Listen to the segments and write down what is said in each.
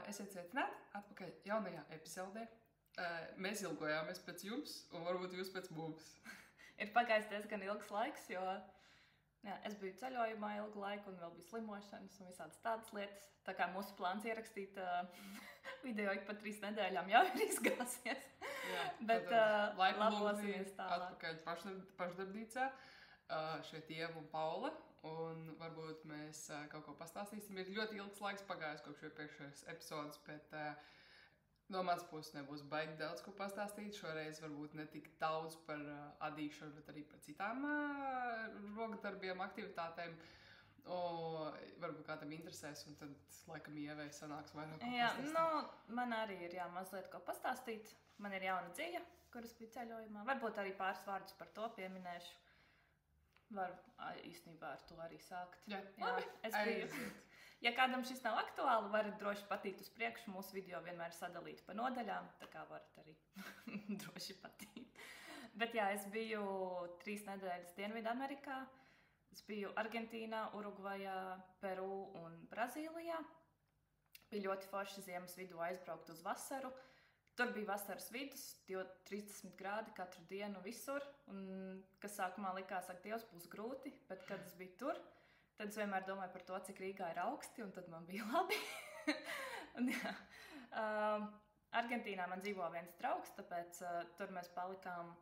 Esiet sveicināti atpakaļ jaunajā epizodē. Mēs ilgojāmies pēc jums, un varbūt jūs pēc mums. Ir pagājis diezgan ilgs laiks, jo es biju ceļojumā ilgu laiku, un vēl bija slimošanas un visādas tādas lietas. Tā kā mūsu plāns ierakstīt video ik pa 3 nedēļām jau ir izgāsies. Bet labosimies tālāk. Atpakaļ pašdarbnīcā. Šeit Ieva un Paula, un varbūt mēs kaut ko pastāstīsim. Ir ļoti ilgs laiks pagājis kopš iepriekšējās epizodes, bet no manas puses nebūs baigi daudz ko pastāstīt. Šoreiz varbūt ne tik daudz par adīšanu, bet arī par citām rokdarbiem, aktivitātēm. Varbūt kādam interesēs, un tad laikam Ievai sanāks vairāk ko pastāstīt. Man arī ir mazliet ko pastāstīt. Man ir jauna dzīve, kuras bija ceļojumā. Varbūt arī pāris vārdus par to pieminēšu. Varu īstenībā ar to arī sākt. Jā. Es biju. Ja kādam šis nav aktuāli, varat droši patīt uz priekšu. Mūsu video vienmēr sadalīt pa nodaļām, tā kā varat arī droši patīt. Bet es biju 3 nedēļas Dienvidamerikā. Es biju Argentīnā, Urugvajā, Peru un Brazīlijā. Bija ļoti forši ziemas vidū aizbraukt uz vasaru. Tur bija vasaras vidus, 30 grādi katru dienu visur, un kas sākumā likās, ak, Dievs, būs grūti, bet kad es biju tur, tad es vienmēr domāju par to, cik Rīgā ir augsti, un tad man bija labi. Argentīnā man dzīvo viens draugs, tāpēc tur mēs palikām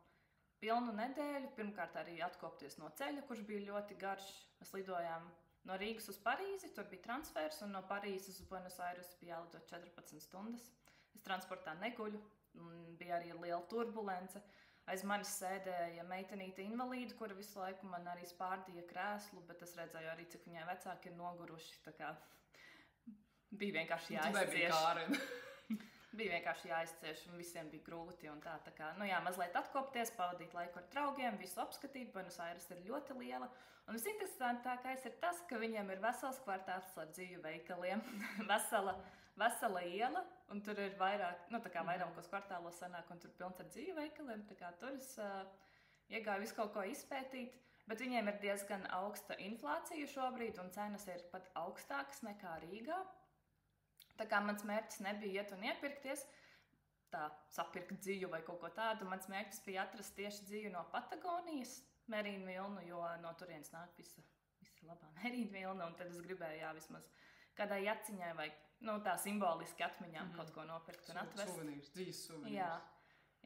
pilnu nedēļu. Pirmkārt arī atkopties no ceļa, kurš bija ļoti garš. Mēs lidojām no Rīgas uz Parīzi, tur bija transfers, un no Parīzes uz Buenos Aires bija jālido 14 stundas. Es transportā neguļu, bija arī liela turbulence. Aiz manis sēdēja meitenīte invalīda, kura visu laiku man arī spārdīja krēslu, bet es redzēju arī, cik viņai vecāki ir noguruši. Tā kā bija vienkārši jāizcieš. Bija vienkārši jāizcieš, un visiem bija grūti. Un tā kā, mazliet atkopties, pavadīt laiku ar draugiem, visu apskatīt. Buenos Aires ir ļoti liela. Un visinteresantākais ir tas, ka viņiem ir vesels kvartāls ar dzīvu veikaliem. Vesela iela, un tur ir vairāk, vairākos kvartālos sanāk, un tur pilns ar dzīvu veikaliem. Tā kā tur es iegāju visu kaut ko izpētīt, bet viņiem ir diezgan augsta inflācija šobrīd, un cenas ir pat augstākas nekā Rīgā. Tā kā mans mērķis nebija iet un iepirkties, tā sapirkt dzīvu vai kaut ko tādu. Mans mērķis bija atrast tieši dzīvu no Patagonijas merīnu vilnu, jo no turienes nāk visa labā merīnu vilna, un tad es gribēju vismaz kādai jaciņai vai tā simboliski atmiņām kaut ko nopirkt un atvest. Suvenīrs, dzīves suvenīrs.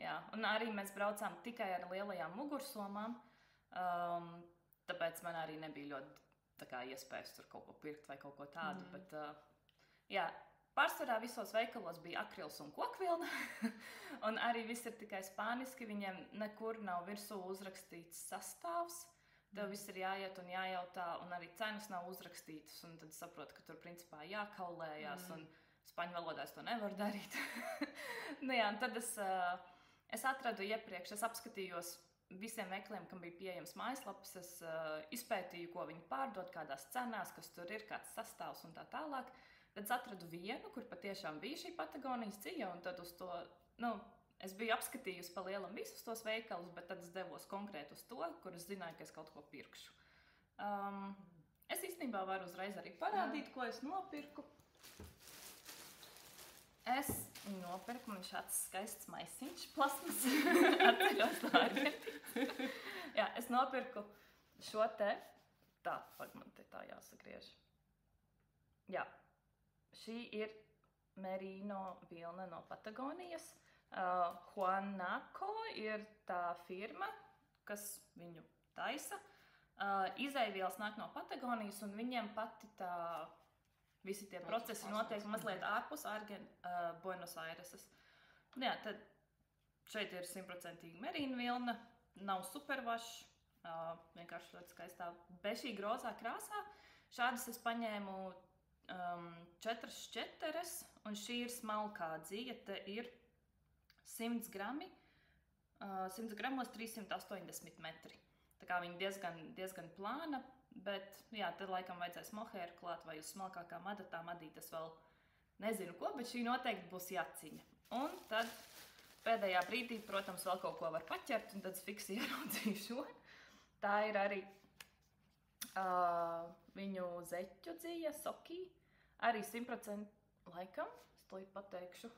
Jā, un arī mēs braucām tikai ar lielajām mugursomām, tāpēc man arī nebija ļoti iespējas tur kaut ko pirkt vai kaut ko tādu, bet pārsvarā visos veikalos bija akrils un kokvilna, un arī viss ir tikai spāniski, viņiem nekur nav virsū uzrakstīts sastāvs. Tev viss ir jāiet un jājautā, un arī cenas nav uzrakstītas, un tad saprotu, ka tur principā jākaulējās, un spaņu valodā es to nevaru darīt. Un tad es atradu iepriekš, es apskatījos visiem veikaliem, kam bija pieejams mājaslapas, es izpētīju, ko viņi pārdod, kādās cenās, kas tur ir, kāds sastāvs un tā tālāk. Tad es atradu vienu, kur patiešām bija šī Patagonijas dzija, un tad uz to, es biju apskatījusi pa lielam visus tos veikalus, bet tad es devos konkrēti uz to, kur es zināju, ka es kaut ko pirkšu. Es īstenībā varu uzreiz arī parādīt, ko es nopirku. Es nopirku, man šāds skaists maisiņš, plasmas, atceļos no Argentīnas. Es nopirku šo te, man te tā jāsagriež. Šī ir merino vilna no Patagonijas. Huanaco ir tā firma, kas viņu taisa. Izaivielas nāk no Patagonijas, un viņiem pati visi tie procesi notiek mazliet ārpus Buenos Aireses. Tad šeit ir 100% merino vilna, nav supervašs, vienkārši ļoti skaistā bešīgi rozā krāsā. Šādas es paņēmu 4 šķeteres, un šī ir smalkā dzija, te ir 100 grami, 100 gramos 380 metri. Tā kā viņa diezgan plāna, bet tad laikam vajadzēs mohēru klāt vai uz smalkākām adatām adītas vēl nezinu ko, bet šī noteikti būs jaciņa. Un tad pēdējā brīdī, protams, vēl kaut ko var paķert, un tad es fiksi ieraudzīju šo. Tā ir arī viņu zeķu dzija, sokī. Arī 100% Laikam, es to pateikšu.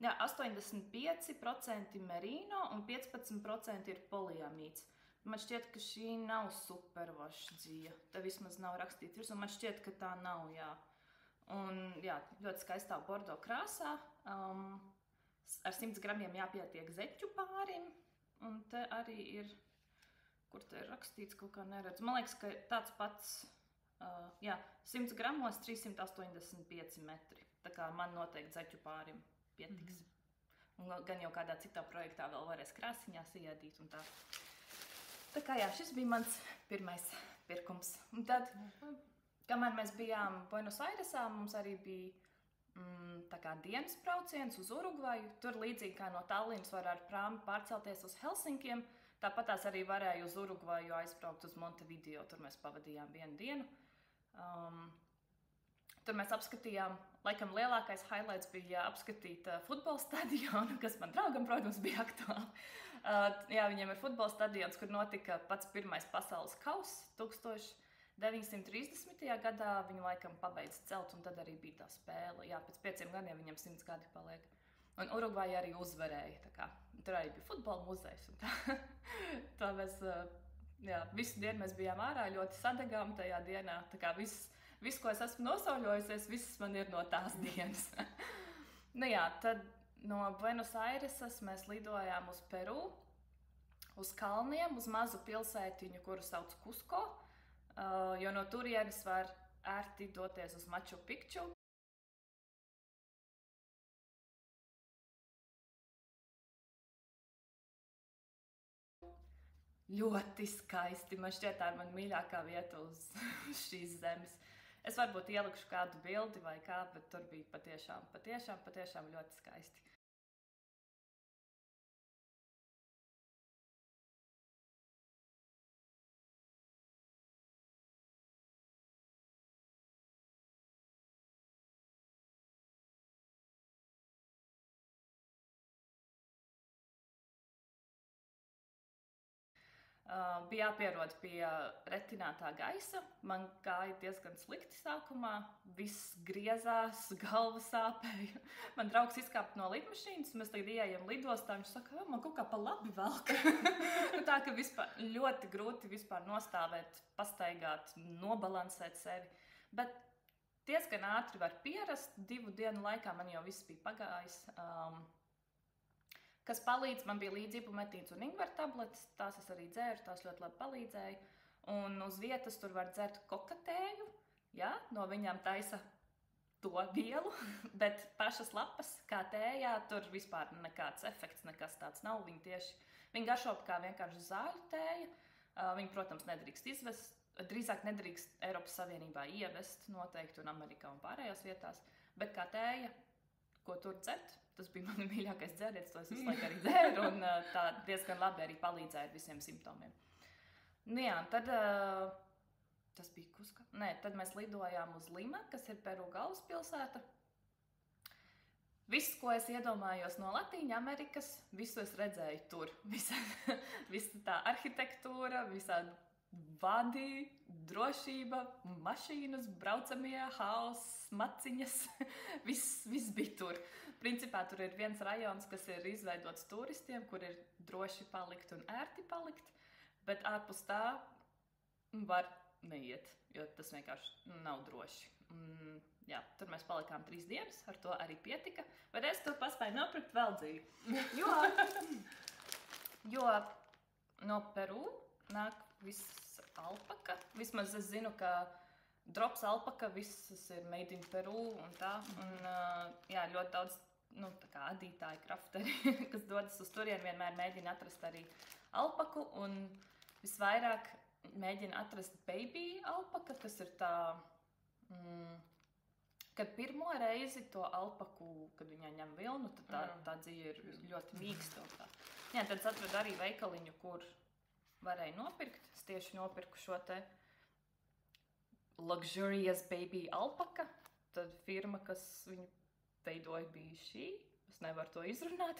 Jā, 85% merino un 15% ir poliamīds. Man šķiet, ka šī nav supervaša dzija. Te vismaz nav rakstīts virsū. Man šķiet, ka tā nav, jā. Un, jā, ļoti skaistā bordo krāsā. Ar 100 gramiem jāpietiek zeķu pārim. Un te arī ir, kur te ir rakstīts, kaut kā neredz. Man liekas, ka tāds pats, jā, 100 gramos 385 metri. Tā kā man noteikti zeķu pārim pietiks. Un gan jau kādā citā projektā vēl varēs krāsiņās iedīt un tā. Tā kā jā, šis bija mans pirmais pirkums. Un tad, kamēr mēs bijām Buenos Airesā, mums arī bija tā kā dienas brauciens uz Urugvaju. Tur līdzīgi kā no Tallinas var ar prāmi pārcelties uz Helsinkiem. Tāpatās arī varēja uz Urugvaju aizbraukt uz Montevideo. Tur mēs pavadījām 1 dienu. Tur mēs apskatījām, laikam lielākais highlights bija apskatīt futbola stadionu, kas man draugam, protams, bija aktuāli. Jā, viņiem ir futbola stadions, kur notika pats pirmais pasaules kauss 1930. gadā. Viņi laikam pabeidz celt, un tad arī bija tā spēle. Jā, pēc 5 gadiem viņam 100 gadi paliek. Un Urugvaja arī uzvarēja. Tā kā, tur arī bija futbola muzejs. Un tā mēs, jā, visu dienu mēs bijām ārā, ļoti sadegām tajā dienā. Tā kā viss, ko es esmu nosauļojusies, viss man ir no tās dienas. Nu jā, tad no Buenos Airesas mēs lidojām uz Peru, uz kalniem, uz mazu pilsētiņu, kuru sauc Cusco, jo no turienes var ērti doties uz Machu Picchu. Ļoti skaisti. Man šķiet, tā ir man mīļākā vieta uz šīs zemes. Es varbūt ielikšu kādu bildi vai kā, bet tur bija patiešām ļoti skaisti. Bija jāpierod pie retinātā gaisa. Man gāja diezgan slikti sākumā. Viss griezās, galva sāpēja. Man draugs izkāpa no lidmašīnas, mēs tagad ieejam lidostā. Viņš saka, man kaut kā pa labi velk. Tā, ka vispār ļoti grūti vispār nostāvēt, pastaigāt, nobalansēt sevi. Bet diezgan ātri var pierast. 2 dienu laikā man jau viss bija pagājis. Kas palīdz, man bija līdzi ibumetīns un ingveru tabletes, tās es arī dzēru, tās ļoti labi palīdzēja. Un uz vietas tur var dzert kokatēju, jā, no viņām taisa to vielu, bet pašas lapas, kā tējā, tur vispār nekāds efekts, nekas tāds nav. Viņi garšo kā vienkārši zāļu tēja. Viņi, protams, nedrīkst izvest, drīzāk nedrīkst Eiropas Savienībā ievest noteikti un Amerikā un pārējās vietās, bet kā tēja, ko tur dzert. Tas bija mani mīļākais dzēriens, to es visu laiku arī dzēru, un tā diezgan labi arī palīdzēja ar visiem simptomiem. Nu jā, tad tas bija Cusco. Nē, tad mēs lidojām uz Lima, kas ir Peru galvaspilsēta. Viss, ko es iedomājos no Latīņa Amerikas, visu es redzēju tur. Visa tā arhitektūra, visādi vadi, drošība, mašīnas, braucamie, haoss, maciņas, viss bija tur. Principā tur ir viens rajons, kas ir izveidots turistiem, kur ir droši palikt un ērti palikt, bet ārpus tā var neiet, jo tas vienkārši nav droši. Jā, tur mēs palikām 3 dienas, ar to arī pietika, bet es tur paspēju nopirkt vēl dzīvi, jo no Peru nāk viss alpaka. Vismaz es zinu, ka drops alpaka visas ir made in Peru un tā. Un, jā, ļoti daudz tā kā adītāji, krafteri, kas dodas uz turieni, vienmēr mēģina atrast arī alpaku. Un visvairāk mēģina atrast baby alpaka, kas ir tā, kad pirmo reizi to alpaku, kad viņai ņem vilnu, tad tā dzīve ir ļoti mīksta. Jā, tad es atradu arī veikaliņu, kur varēja nopirkt. Es tieši nopirku šo te Luxurious Baby Alpaka. Tad firma, kas viņu veidoja, bija šī. Es nevaru to izrunāt.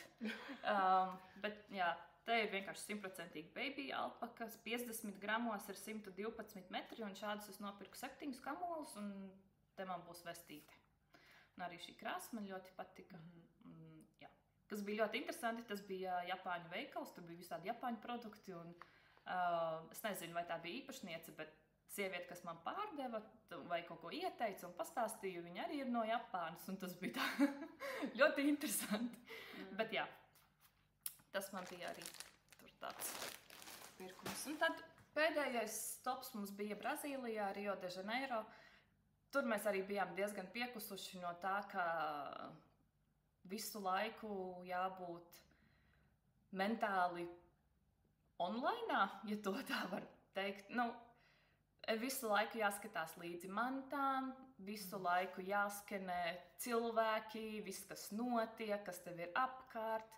Bet jā, te ir vienkārši 100% baby alpaka. 50 gramos ir 112 metri, un šādus es nopirku 7 kamolus, un te man būs vestīte. Un arī šī krāsa man ļoti patika. Jā. Kas bija ļoti interesanti, tas bija Japāņu veikals, tur bija visādi Japāņu produkti. Un, es nezinu, vai tā bija īpašniece, bet sieviete, kas man pārdeva vai kaut ko ieteica un pastāstīja, viņa arī ir no Japānas. Un tas bija tā ļoti interesanti. Bet jā, tas man bija arī tur tāds pirkums. Un tad pēdējais stops mums bija Brazīlijā, Rio de Janeiro. Tur mēs arī bijām diezgan piekusuši no tā, ka visu laiku jābūt mentāli online, ja to tā var teikt. Nu, visu laiku jāskatās līdzi mantām, visu laiku jāskenē cilvēki, viss, kas notiek, kas tev ir apkārt.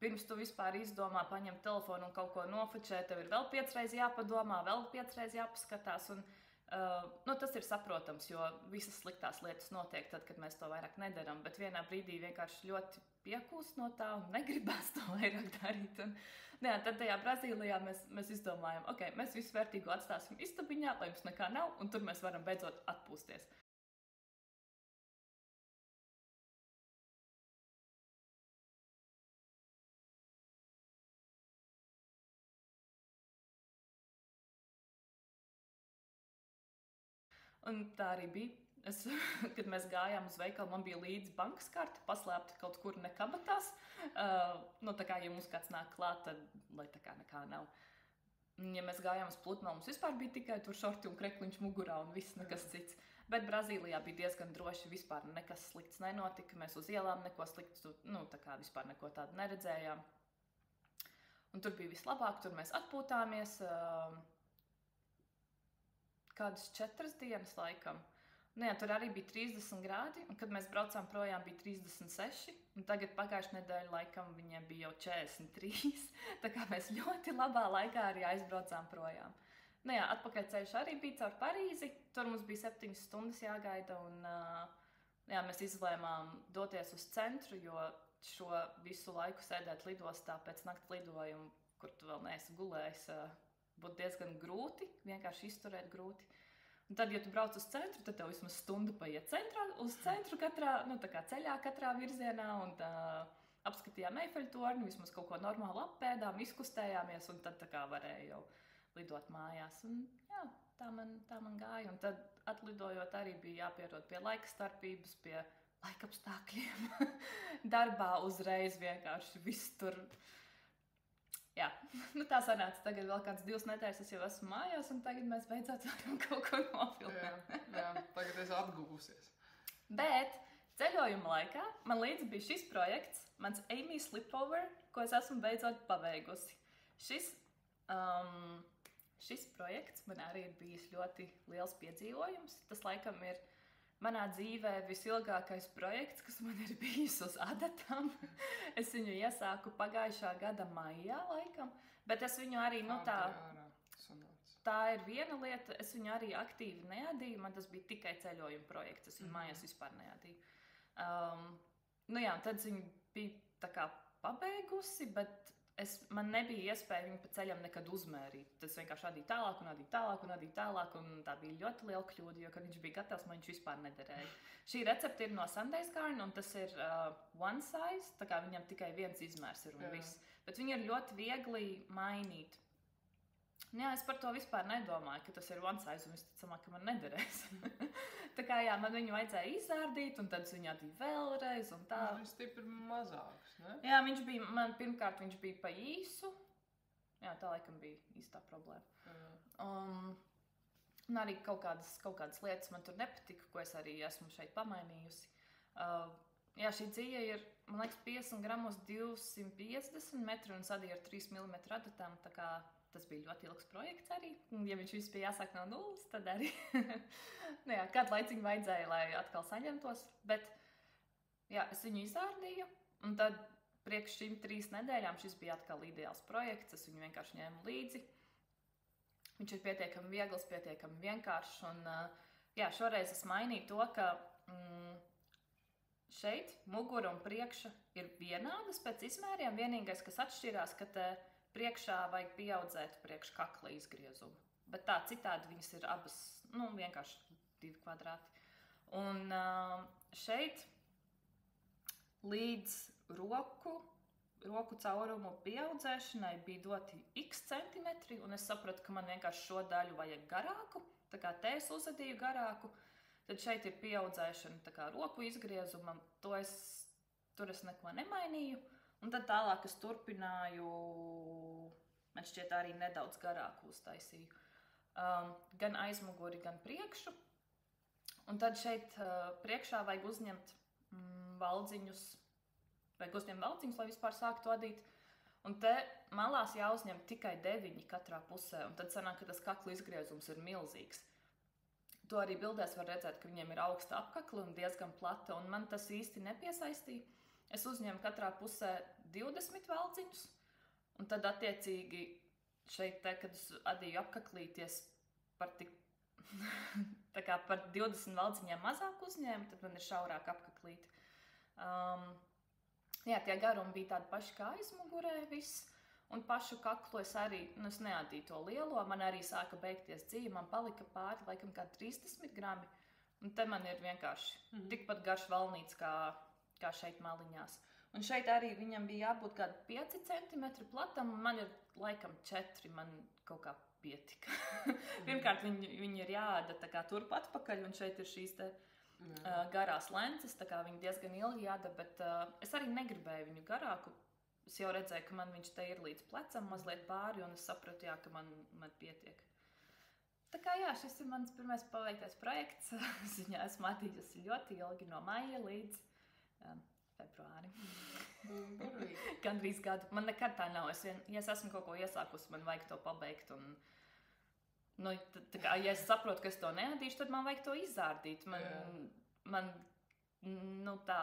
Pirms tu vispār izdomā paņemt telefonu un kaut ko nofočēt, tev ir vēl 5 reiz jāpadomā, vēl 5 reiz jāpaskatās. Un, tas ir saprotams, jo visas sliktās lietas notiek tad, kad mēs to vairāk nedaram, bet vienā brīdī vienkārši ļoti piekūst no tā un negribās to vairāk darīt. Un, tad tajā Brazīlijā mēs izdomājam, ok, mēs visu vērtīgu atstāsim istabiņā, lai jums nekā nav, un tur mēs varam beidzot atpūsties. Un tā arī bija. Kad mēs gājām uz veikalu, man bija līdzi bankas karte, paslēpta kaut kur nekabatās. Tā kā, ja mums kāds nāk klāt, tad lai tā kā nekā nav. Ja mēs gājām uz pludmali, mums vispār bija tikai tur šorti un krekliņš mugurā un viss nekas cits. Bet Brazīlijā bija diezgan droši, vispār nekas slikts nenotika. Mēs uz ielām neko sliktu, vispār neko tādu neredzējām. Un tur bija vislabāk, tur mēs atpūtāmies. Kādas 4 dienas laikam. Tur arī bija 30 grādi, un kad mēs braucām projām bija 36, un tagad pagājušajā nedēļā laikam viņiem bija jau 43, tā kā mēs ļoti labā laikā arī aizbraucām projām. Atpakaļceļš arī bija caur Parīzi, tur mums bija 7 stundas jāgaida, un mēs izlēmām doties uz centru, jo šo visu laiku sēdēt lidostā pēc nakts lidojuma, kur tu vēl neesi gulējis, būtu diezgan grūti, vienkārši izturēt grūti. Un tad, ja tu brauc uz centru, tad tev vismaz stundu paiet uz centru katrā, ceļā katrā virzienā, un apskatījām Eifeļu torni, vismaz kaut ko normālu apēdām, izkustējāmies, un tad varēja jau lidot mājās. Un jā, tā man gāja, un tad atlidojot arī bija jāpierod pie laika starpības, pie laikapstākļiem. Darbā uzreiz vienkārši viss tur. Jā, tā sanāca. Tagad vēl kāds 2 nedēļas es jau esmu mājās, un tagad mēs beidzot varam kaut ko nofilmēt. Jā, tagad es atgūsies. Bet ceļojuma laikā man līdzi bija šis projekts, mans Amy Slipover, ko es esmu beidzot pabeigusi. Šis projekts man arī ir bijis ļoti liels piedzīvojums. Tas laikam ir manā dzīvē visilgākais projekts, kas man ir bijis uz adatām. Es viņu iesāku pagājušā gada maijā laikam, bet es viņu arī, tā ir viena lieta, es viņu arī aktīvi neadīju, man tas bija tikai ceļojuma projekts, es viņu mājās vispār neadīju. Tad viņu bija tā kā pabeigusi, bet man nebija iespēja viņu pa ceļam nekad uzmērīt. Tas vienkārši adīja tālāk un adīja tālāk un adīja tālāk, un tā bija ļoti liela kļūda, jo, kad viņš bija gatavs, man viņš vispār nederēja. Šī recepte ir no Sundays Garden, un tas ir one size, tā kā viņam tikai viens izmērs ir un viss. Bet viņi ir ļoti viegli mainīt. Jā, es par to vispār nedomāju, ka tas ir one size, un es domāju, ka man nederēs. Tā kā jā, man viņu vajadzēja izārdīt, un tad viņu adīja vēlreiz, un tā. Viņš stipri mazāks, ne? Jā, pirmkārt viņš bija pa īsu. Jā, tā laikam bija īstā problēma. Un arī kaut kādas lietas man tur nepatika, ko es arī esmu šeit pamainījusi. Jā, šī dzīve ir, man liekas, 50 gramos 250 metri un sadīja ar 3 mm adatām, tā kā tas bija ļoti ilgs projekts arī. Ja viņš viss bija jāsāk no nulles, tad arī kādu laiciņu vajadzēja, lai atkal saņemtos. Bet jā, es viņu izārdīju, un tad priekš šīm 3 nedēļām šis bija atkal ideāls projekts. Es viņu vienkārši ņēmu līdzi. Viņš ir pietiekami viegls, pietiekami vienkāršs. Un jā, šoreiz es mainīju to, ka šeit mugura un priekša ir vienādas pēc izmēriem. Vienīgais, kas atšķirās, ka te priekšā vajag pieaudzēt priekš kakla izgriezumu. Bet tā citādi viņas ir abas, vienkārši 2 kvadrāti. Un šeit līdz roku caurumu pieaudzēšanai bija doti x centimetri, un es sapratu, ka man vienkārši šo daļu vajag garāku, tā kā te es uzadīju garāku, tad šeit ir pieaudzēšana tā kā roku izgriezumam, tur es neko nemainīju, un tad tālāk es turpināju, man šķiet arī nedaudz garāku uztaisīju, gan aizmuguri, gan priekšu, un tad šeit priekšā vajag uzņemt valdziņus, lai vispār sāktu adīt. Un te malās jāuzņem tikai 9 katrā pusē, un tad sanāk, ka tas kakla izgriezums ir milzīgs. To arī bildēs var redzēt, ka viņiem ir augsta apkakla un diezgan plata, un man tas īsti nepiesaistīja. Es uzņemu katrā pusē 20 valdziņus, un tad attiecīgi šeit te, kad es adīju apkaklīties par tik tā kā par 20 valdziņiem mazāk uzņēmu, tad man ir šaurāk apkaklīti. Jā, tie garumi bija tādi paši kā aizmugurē viss, un pašu kaklu es arī, es neadīju to lielo, man arī sāka beigties dzīve, man palika pāri laikam kā 30 grami, un te man ir vienkārši tikpat garš valnīts kā šeit maliņās. Un šeit arī viņam bija jābūt kādi 5 centimetri platam, un man ir laikam 4, man kaut kā pietika. Pirmkārt, viņi ir jāāda tā kā turp atpakaļ, un šeit ir šīs te garās lences, tā kā viņi diezgan ilgi jāda, bet es arī negribēju viņu garāku. Es jau redzēju, ka man viņš te ir līdz plecam mazliet pāri, un es sapratu, jā, ka man pietiek. Tā kā jā, šis ir mans pirmais paveiktais projekts. Es viņā esmu attījusi ļoti ilgi no maija līdz februārim. Gandrīz gadu. Man nekad tā nav. Ja es esmu kaut ko iesākusi, man vajag to pabeigt. Un, tā kā, ja es saprotu, ka es to neadīšu, tad man vajag to izzārdīt. Man tā,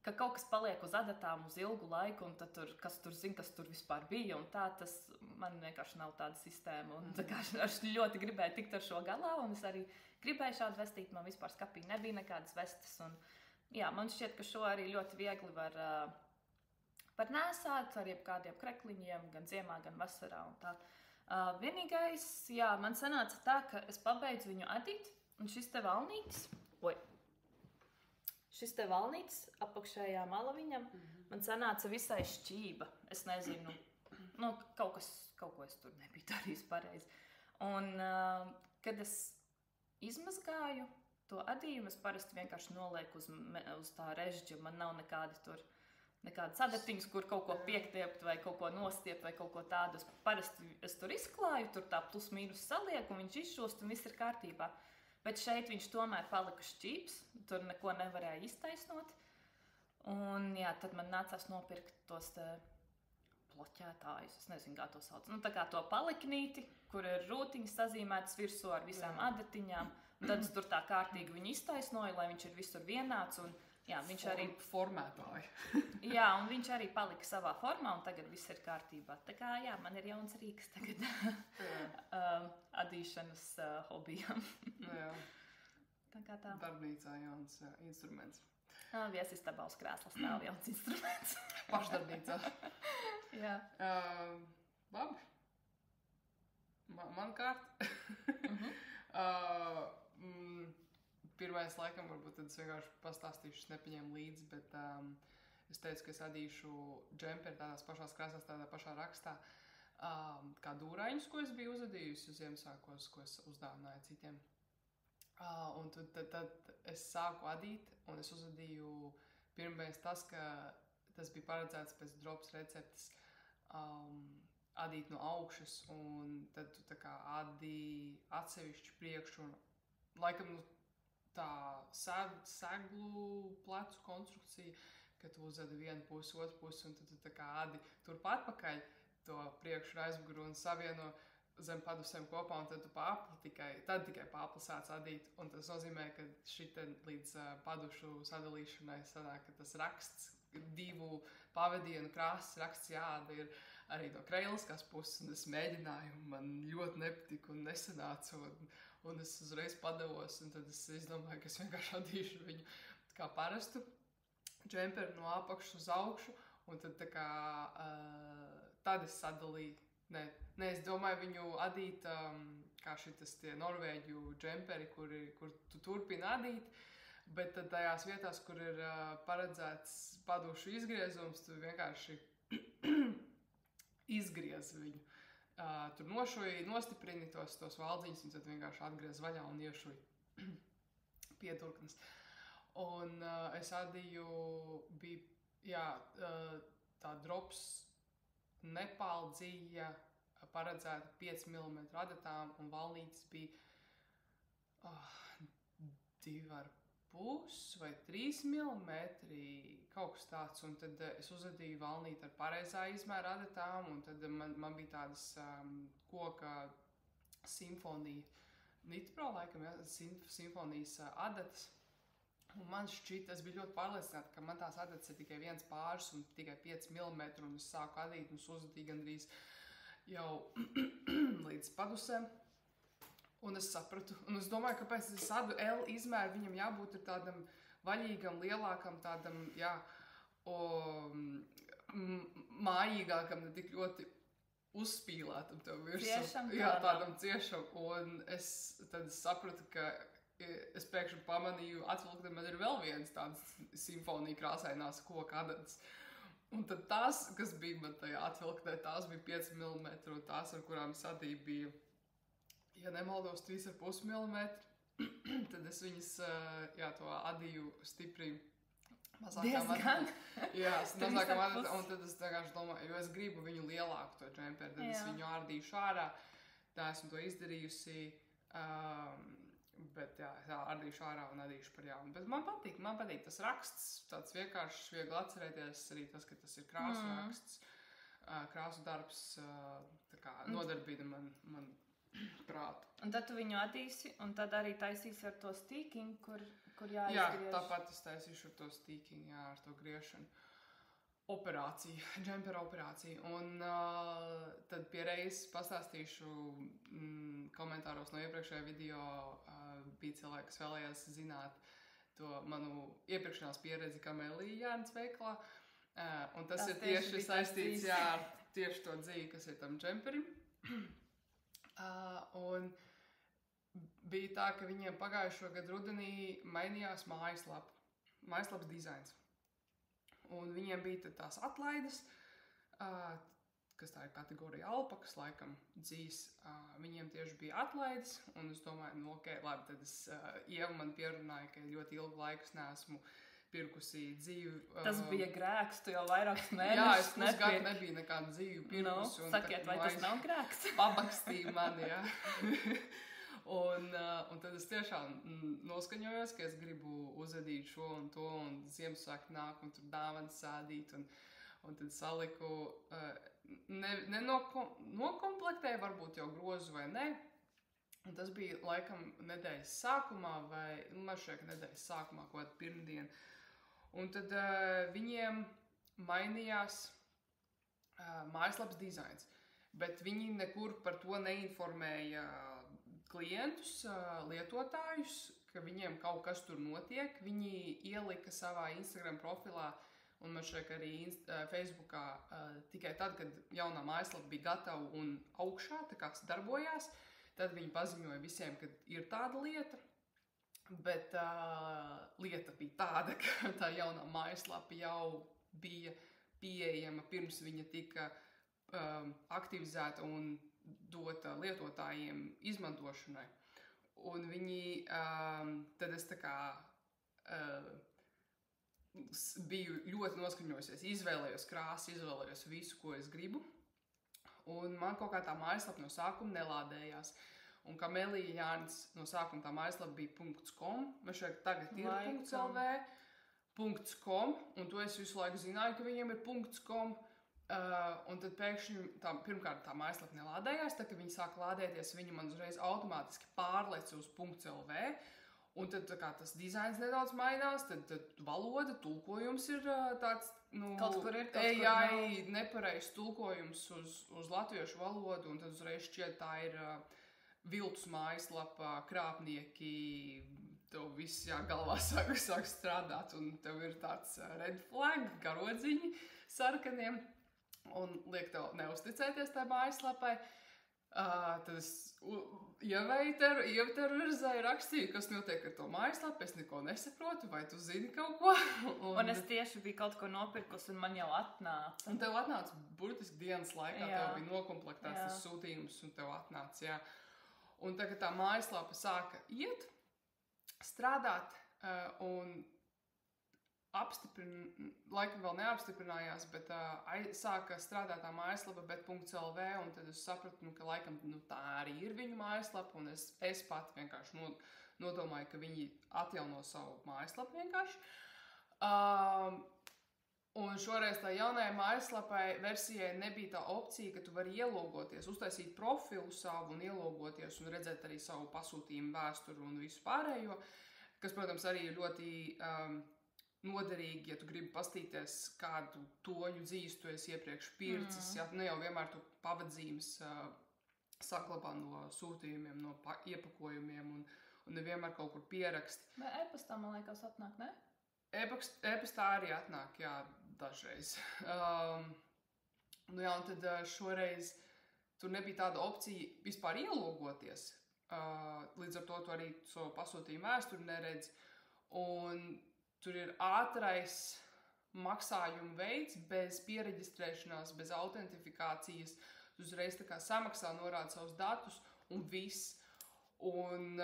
ka kaut kas paliek uz adatām uz ilgu laiku, un tad kas tur zina, kas tur vispār bija, un tā, tas man vienkārši nav tāda sistēma. Un tā kā es ļoti gribēju tikt ar šo galā, un es arī gribēju šādu vestīt, man vispār skapī nebija nekādas vestes, un jā, man šķiet, ka šo arī ļoti viegli var nēsāt ar jebkādiem krekliņiem, gan ziemā, gan vasarā un tā. Vienīgais, jā, man sanāca tā, ka es pabeidzu viņu adīt, un šis te valnītis apakšējā mala viņam, man sanāca visai šķība. Es nezinu, kaut ko es tur nebiju darījis pareizi. Un, kad es izmazgāju to adījumu, es parasti vienkārši nolieku uz tā režģa, man nav nekādas adatiņas, kur kaut ko piektiept vai kaut ko nostiept vai kaut ko tādu. Parasti es tur izklāju, tur tā plus mīnus salieku, un viņš izšūst un viss ir kārtībā. Bet šeit viņš tomēr palika šķīps, tur neko nevarēja iztaisnot. Un jā, tad man nācās nopirkt tos te bloķētājus, es nezinu, kā to sauc. Tā kā to paliknīti, kur ir rūtiņas sazīmētas virsū ar visām adatiņām. Un tad es tur tā kārtīgi viņu iztaisnoju, lai viņš ir visur vienāds. Un, jā, viņš arī formētāji. Jā, un viņš arī palika savā formā, un tagad viss ir kārtībā. Tā kā, jā, man ir jauns rīks tagad adīšanas hobijam. Jā. Tā kā tā. Darbnīcā jauns instruments. Viesistabā uz krēsla stāv jauns instruments. Pašdarbnīcā. Jā. Labi. Man kārt. Pirmais laikam, varbūt tad es vienkārši pastāstīšu, es nepaņēmu līdzi, bet es teicu, ka es adīšu džemperi tādās pašās krāsās, tādā pašā rakstā, kā dūraņus, ko es biju uzadījusi uz Ziemassvētkos, ko es uzdāvināju citiem. Un tad es sāku adīt, un es uzadīju pirmais tas, ka tas bija paredzēts pēc drops receptes adīt no augšas, un tad tu tā kā adī atsevišķu priekšu, un laikam tā seglu plecu konstrukcija, ka tu uzadi vienu pusi, otru pusi, un tad tu tā kā adi turp atpakaļ to priekšu un aizmuguru un savieno zem padusēm kopā, un tad tu tikai pāpli sāc adīt, un tas nozīmē, ka šitien līdz padušu sadalīšanai sanāk, ka tas raksts, 2 pavadienu krāsas raksts jāada ir arī no kreiliskās puses, un es mēģināju, un man ļoti nepatika un nesanāca, un es uzreiz padevos, un tad es izdomāju, ka es vienkārši adīšu viņu kā parastu džemperi no apakšas uz augšu, un tad tā kā tad es sadalīju Nē, es domāju viņu adīt, kā šitas tie norvēģu džemperi, kur tu turpini adīt, bet tad tajās vietās, kur ir paredzēts padušu izgriezums, tu vienkārši izgriez viņu. Tur nošuji, nostiprini tos valdziņus un tad vienkārši atgriez vaļā un iešuji pieturknes. Un es adīju, bija tā drops nepaldzija paredzēta 5 mm adatām un valnītes bija 2,5 vai 3 mm, kaut kas tāds. Un tad es uzadīju valnīti ar pareizā izmēra adatām, un tad man bija tādas koka simfonija, Nitpro laikam, simfonijas adatas. Un man šķita, es biju ļoti pārliecināta, ka man tās adatas ir tikai viens pāris un tikai 5 mm, un es sāku adīt un uzadīju gandrīz jau līdz padusēm. Un es sapratu, un es domāju, kāpēc es adu L izmēru, viņam jābūt ir tādam vaļīgam, lielākam, tādam, mājīgākam, ne tik ļoti uzspīlētam tev virsmu. Ciešam tādam ciešam. Un tad es sapratu, ka es pēkšņi pamanīju, atvilkt, man ir vēl viens tāds simfonija krāsainās koka adatas. Un tad tās, kas bija man tajā atvilktē, tās bija 5 mm, un tās, ar kurām es adīju, bija, ja nemaldos, 3,5 mm. Tad es viņas, to adīju stipri mazākām adatām. Mazākām adatām, un tad es vienkārši domāju, jo es gribu viņu lielāku to džemperi, tad es viņu ārdīšu ārā, tā esmu to izdarījusi. Bet ardīšu ārā un adīšu par jaunu. Bet man patīk tas raksts, tāds vienkāršs, viegli atcerēties, arī tas, ka tas ir krāsu raksts, krāsu darbs, tā kā nodarbina man prātu. Un tad tu viņu adīsi, un tad arī taisīsi ar to stīkiņu, kur jāizgriež. Jā, tāpat es taisīšu ar to stīkiņu, ar to griešanu. Džempera operācija. Un tad piereiz pastāstīšu komentāros no iepriekšējā video, bija cilvēki, kas vēlējās zināt to manu iepriekšanās pieredzi Kamēlija Jānis veiklā. Un tas ir tieši saistīts ar tieši to dzīvi, kas ir tam džemperim. Un bija tā, ka viņiem pagājušo gadu rudenī mainījās mājaslapas dizains. Un viņiem bija tās atlaides, kas tā ir kategorija alpakas, laikam dzīs. Viņiem tieši bija atlaides, un es domāju, labi, tad Ieva man pierunāja, ka ļoti ilgu laiku neesmu pirkusi dzīvi. Tas bija grēks, tu jau vairākus mēnešus Jā, es pusgadu nebija nekādu dzīvi pirkusi. Sakiet, vai tas nav grēks? Pabakstīja mani, jā. Un tad es tiešām noskaņojos, ka es gribu uzadīt šo un to, un Ziemassvētki nāk, un tur dāvanas sādīt, un tad saliku, nokomplektēju, varbūt jau grozu vai ne. Un tas bija laikam nedēļas sākumā, vai man šķiet, ka nedēļas sākumā, kaut kāda pirmdiena. Un tad viņiem mainījās mājaslapas dizains, bet viņi nekur par to neinformēja klientus, lietotājus, ka viņiem kaut kas tur notiek. Viņi ielika savā Instagram profilā un man šķiet, ka arī Facebookā tikai tad, kad jaunā mājaslapa bija gatava un augšā, tā kā darbojās, tad viņi paziņoja visiem, ka ir tāda lieta. Bet lieta bija tāda, ka tā jaunā mājaslapa jau bija pieejama pirms viņa tika aktivizēta un dota lietotājiem izmantošanai. Un viņi, tad es tā kā biju ļoti noskaņojusies, izvēlējos krāsu, izvēlējos visu, ko es gribu. Un man kaut kā tā mājaslapa no sākuma nelādējās. Un Kamēlija Jānis no sākuma tā mājaslapa bija .com, man šeit tagad ir .lv, .com, un to es visu laiku zināju, ka viņiem ir .com. Un tad pēkšņi pirmkārt tā mājaslapa nelādējās, tad, kad viņi sāka lādēties, viņi man uzreiz automātiski pārleca uz .lv, un tad kā tas dizains nedaudz mainās, tad valoda, tulkojums ir tāds, kaut kur ir, AI nepareizs tulkojums uz latviešu valodu, un tad uzreiz šķiet tā ir viltus mājaslapa, krāpnieki, tev viss galvā sāk strādāt, un tev ir tāds red flag, karodziņi sarkaniem. un liek tev neusticēties tai mājaslapai. Tad es ieterorizēju, rakstīju, kas notiek ar to mājaslapu, es neko nesaprotu, vai tu zini kaut ko. Un es tieši biju kaut ko nopirkus, un man jau atnāca. Un tev atnāca burtiski dienas laikā, tev bija nokomplektēts tas sūtījums, un tev atnāca, jā. Un tagad tā mājaslapa sāka iet, strādāt, un laikam vēl neapstiprinājās, bet sāka strādāt tā mājaslapa bet.lv, un tad es sapratu, ka laikam tā arī ir viņu mājaslapa, un es pat vienkārši nodomāju, ka viņi atjauno savu mājaslapu vienkārši. Un šoreiz tā jaunajai mājaslapai versijai nebija tā opcija, ka tu vari ielogoties, uztaisīt profilu savu un ielogoties un redzēt arī savu pasūtījumu vēsturu un visu pārējo, kas, protams, arī ir ļoti noderīgi, ja tu gribi pastīties, kādu toņu dzīves tu esi iepriekš pircis, ne jau vienmēr tu pavadzīmes saglabā no sūtījumiem, no iepakojumiem un nevienmēr kaut kur pieraksti. Vai e-pastā, man liekas, atnāk, ne? E-pastā arī atnāk, jā, dažreiz. Un tad šoreiz tur nebija tāda opcija vispār ielogoties. Līdz ar to tu arī savu pasūtījumu vēsturi neredzi. Un tur ir ātrais maksājuma veids, bez piereģistrēšanās, bez autentifikācijas. Tu uzreiz tā kā samaksā, norāda savus datus un viss. Un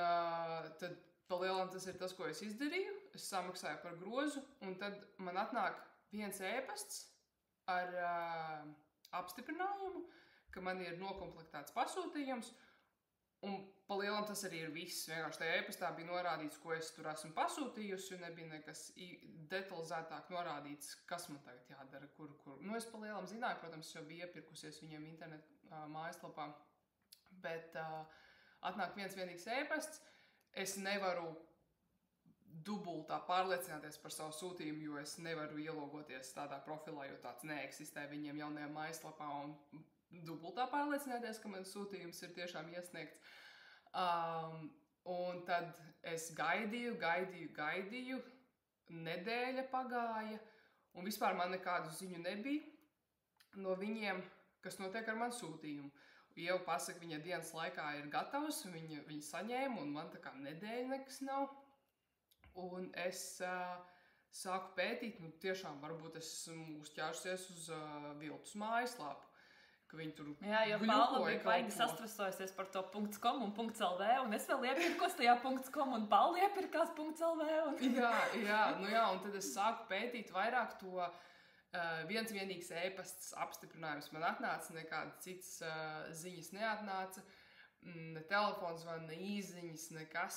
tad palielam tas ir tas, ko es izdarīju. Es samaksāju par grozu, un tad man atnāk viens e-pasts ar apstiprinājumu, ka man ir nokomplektēts pasūtījums. Un palielam tas arī ir viss. Vienkārši tajā e-pastā bija norādīts, ko es tur esmu pasūtījusi, un nebija nekas detalizētāk norādīts, kas man tagad jādara, kur. Nu, es palielam zināju, protams, jau biju iepirkusies viņiem internetu mājaslapā, bet atnāk viens vienīgs e-pasts. Es nevaru dubultā pārliecināties par savu sūtījumu, jo es nevaru ielogoties tādā profilā, jo tāds neeksistē viņiem jaunajā mājaslapā un dubultā pārliecināties, ka mans sūtījums ir tiešām iesniegts. Un tad es gaidīju, nedēļa pagāja, un vispār man nekādu ziņu nebija no viņiem, kas notiek ar manu sūtījumu. Ieva pasaka, viņa dienas laikā ir gatavs, viņa saņēma, un man tā kā nedēļa nekas nav. Un es sāku pētīt, tiešām varbūt esmu uzķērsies uz viltus mājaslapu. Viņi tur jā, jo Paula bija baigi sastresojusies par to .com un .lv, un es vēl iepirkos tajā .com, un Paula iepirkās .lv. Jā, un tad es sāku pētīt vairāk to viens vienīgs e-pasts apstiprinājums. Man atnāca nekādas citas ziņas neatnāca, ne telefons vai ne īziņas, nekas,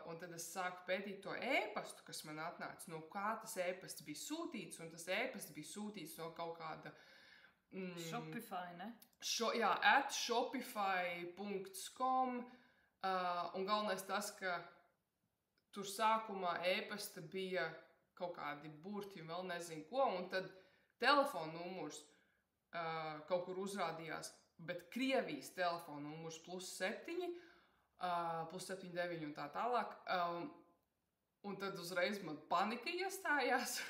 un tad es sāku pētīt to e-pastu, kas man atnāca, no kā tas e-pasts bija sūtīts, un tas e-pasts bija sūtīts no kaut kāda Shopify, ne? @shopify.com, un galvenais tas, ka tur sākumā e-pasta bija kaut kādi burti un vēl nezinu ko, un tad telefona numurs kaut kur uzrādījās, bet Krievijas telefona numurs +7, +79 un tā tālāk, un tad uzreiz man panika iestājās,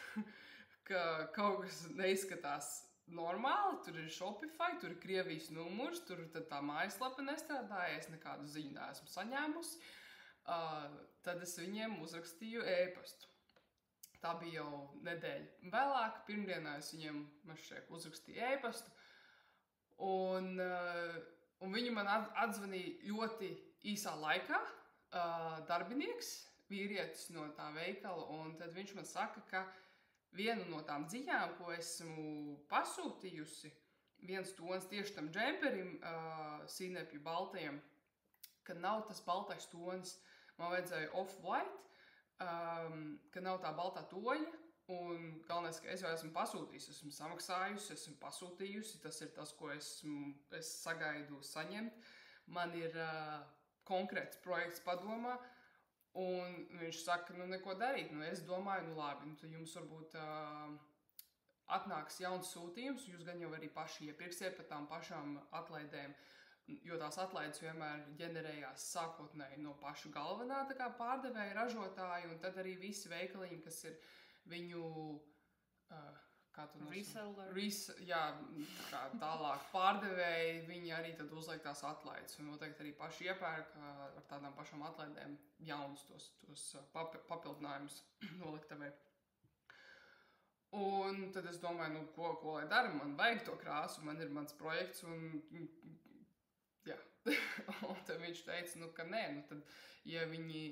ka kaut kas neizskatās normāli, tur ir Shopify, tur ir Krievijas numurs, tur tad tā mājaslapa nestrādāja, es nekādu ziņu neesmu saņēmusi. Tad es viņiem uzrakstīju e-pastu. Tā bija jau nedēļa vēlāk, pirmdienā es viņiem uzrakstīju e-pastu, un viņi man atzvanīja ļoti īsā laikā, darbinieks, vīrietis no tā veikala, un tad viņš man saka, ka vienu no tām dziņām, ko esmu pasūtījusi, viens tons tieši tam džemperim, sīnepju baltajam, ka nav tas baltais tonis, man vajadzēja off-white, ka nav tā baltā toņa, un galvenais, ka es jau esmu pasūtījusi, esmu samaksājusi, esmu pasūtījusi, tas ir tas, ko es sagaidu saņemt. Man ir konkrēts projekts padomā, un viņš saka, neko darīt. Es domāju, labi, tad jums varbūt atnāks jauns sūtījums, jūs gan jau arī paši iepirksiet par tām pašām atlaidēm, jo tās atlaides vienmēr ģenerējās sākotnēji no paša galvenā pārdevēja ražotāja, un tad arī visi veikaliņi, kas ir viņu kā tu Reseller. Jā, tā kā tālāk pārdevēji, viņi arī tad uzliek tās atlaides. Un noteikti arī paši iepērk ar tādām pašām atlaidēm jaunus tos papildinājumus noliktavē. Un tad es domāju, nu, ko lai dara, man vajag to krāsu, man ir mans projekts, un jā. Un tad viņš teica, nu, ka nē, nu, tad, ja viņi,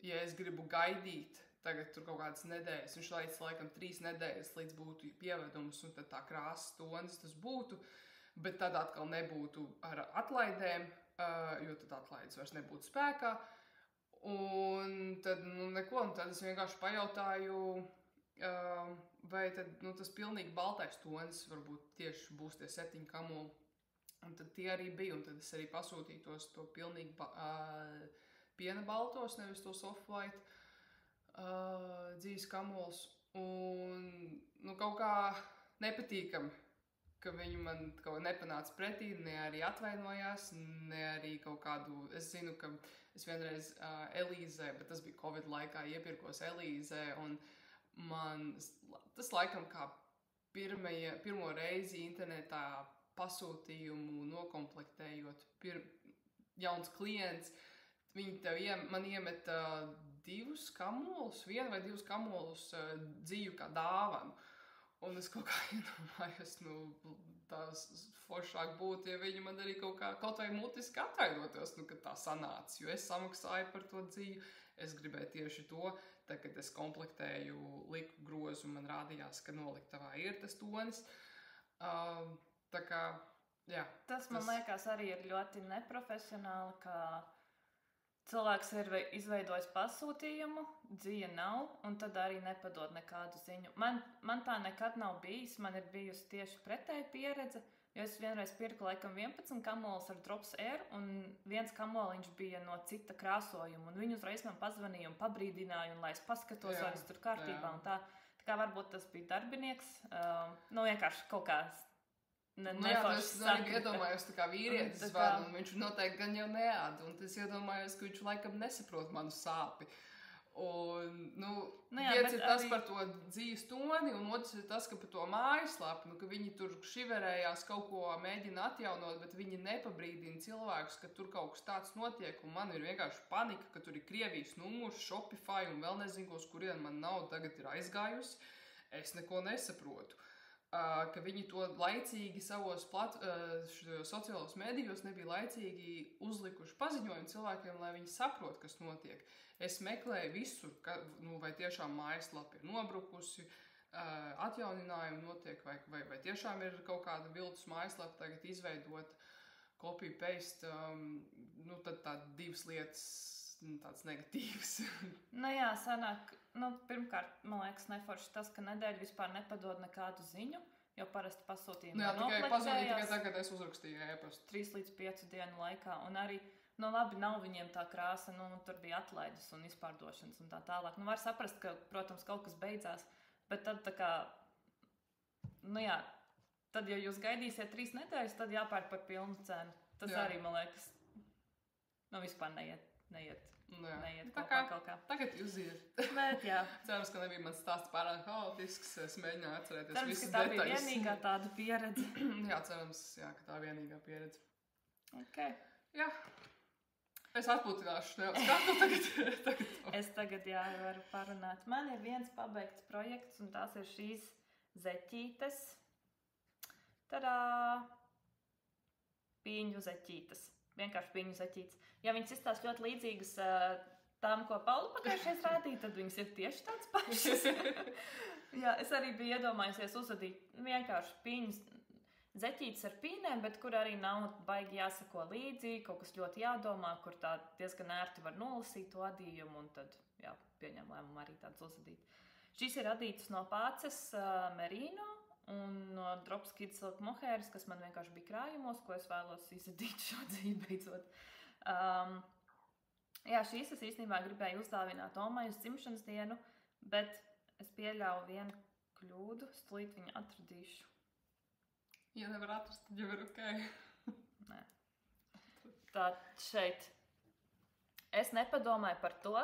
ja es gribu gaidīt, tagad tur kaut kādas nedēļas, viņš laikam 3 nedēļas, līdz būtu pievedums, un tad tā krāsas tonis tas būtu, bet tad atkal nebūtu ar atlaidēm, jo tad atlaides vairs nebūtu spēkā, un tad, nu, neko, un tad es vienkārši pajautāju, vai tad, nu, tas pilnīgi baltais tonis varbūt tieši būs tie 7 kamoli, un tad tie arī bija, un tad es arī pasūtīju to pilnīgi piena baltos, nevis to soft-white dzīves kamolus, un, nu, kaut kā nepatīkami, ka viņi man kaut kā nepanāca pretī, ne arī atvainojās, ne arī kaut kādu, es zinu, ka es vienreiz Elīzē, bet tas bija Covid laikā, iepirkos Elīzē, un tas laikam kā pirmo reizi internetā pasūtījumu nokomplektējot jauns klients, viņi man iemet 2 kamolus, 1 vai 2 kamolus dzīvu kā dāvanu. Un es kaut kā iedomājos, nu, tās foršāk būtu, ja viņi man arī kaut vai mutiski atvainotos, nu, kad tā sanāca, jo es samaksāju par to dzīvu, es gribēju tieši to, tad, kad es komplektēju liku grozu, man rādījās, ka noliktavā ir tas tonis. Tā kā, jā. Tas man liekas arī ir ļoti neprofesionāli, ka cilvēks ir izveidojis pasūtījumu, dzīve nav, un tad arī nepadod nekādu ziņu. Man tā nekad nav bijis, man ir bijusi tieši pretēja pieredze, jo es vienreiz pirku laikam 11 kamolus ar Drops Air, un viens kamoliņš bija no cita krāsojuma, un viņi uzreiz man pazvanīja un pabrīdināja, un lai es paskatos, vai es tur kārtībā, un tā kā varbūt tas bija darbinieks, nu vienkārši kaut kā es arī iedomājos, tā kā vīrietis zvana, un viņš noteikti gan jau neēd, un es iedomājos, ka viņš laikam nesaprot manu sāpi. Un, nu, viens ir tas par to dzīves toni, un otrs ir tas, ka par to mājaslapu, nu, ka viņi tur šiverējās kaut ko mēģina atjaunot, bet viņi nepabrīdina cilvēkus, ka tur kaut kas tāds notiek, un man ir vienkārši panika, ka tur ir Krievijas numurs, Shopify, un vēl nezinu, uz kurien man nauda tagad ir aizgājusi. Es neko nesaprotu. Ka viņi to laicīgi savos sociālos medijos nebija laicīgi uzlikuši paziņojumu cilvēkiem, lai viņi saprot, kas notiek. Es meklēju visur, vai tiešām mājaslapa ir nobrukusi, atjauninājumi notiek, vai tiešām ir kaut kāda viltus mājaslapa tagad izveidot, copy-paste, nu tad tā 2 lietas, tāds negatīvs. Nu jā, sanāk, pirmkārt, man liekas neforši tas, ka nedēļa vispār nepadod nekādu ziņu, jo parasti pasūtījumi noplektējās. Tikai tagad es uzrakstīju e-pastu. 3 līdz 5 dienu laikā, un arī, labi, nav viņiem tā krāsa, tur bija atlaides un izpārdošanas un tā tālāk. Var saprast, ka, protams, kaut kas beidzās, bet tad tā kā, tad, ja jūs gaidīsiet 3 nedēļas, tad jāpērk par pilnu cenu. Tas arī, man liekas, vispār neiet kopā kaut kā. Tagad jūs zināt. Bet, jā. Cerams, ka nebija mans stāsts pārāk haotisks. Es mēģināju atcerēties cerams, visas detaļas. Cerams, ka tā detaļas. bija vienīgā tāda pieredze. Jā, cerams, ka tā vienīgā pieredze. Ok. Jā. Es atpūtināšu tev skatu tagad. Es tagad, varu parunāt. Man ir viens pabeigts projekts, un tās ir šīs zeķītes. Tadā! Pīņu zeķītes. Vienkārši pīņu zeķītes. Ja viņas izstāst ļoti līdzīgas tām, ko Paula pagājušais rādīja, tad viņas ir tieši tāds pašas. Jā, es arī biju iedomājusies uzvadīt vienkārši pīņas zeķītes ar pīnēm, bet kur arī nav baigi jāsako līdzi, kaut kas ļoti jādomā, kur tā diezgan ērti var nolasīt to adījumu, un tad, pieņem lēmumu arī tāds uzvadīt. Šīs ir adītas no Pāces Merino, un no Drops Kids Silk Mohēras, kas man vienkārši bija krājumos, ko es vēlos izadīt šo dzīvi beidzot. Šīs es īstenībā gribēju uzdāvināt Omai uz dzimšanas dienu, bet es pieļauju vienu kļūdu, stulīt viņu atradīšu. Ja nevar atrast, tad jau ir ok. Nē. Tā šeit. Es nepadomāju par to,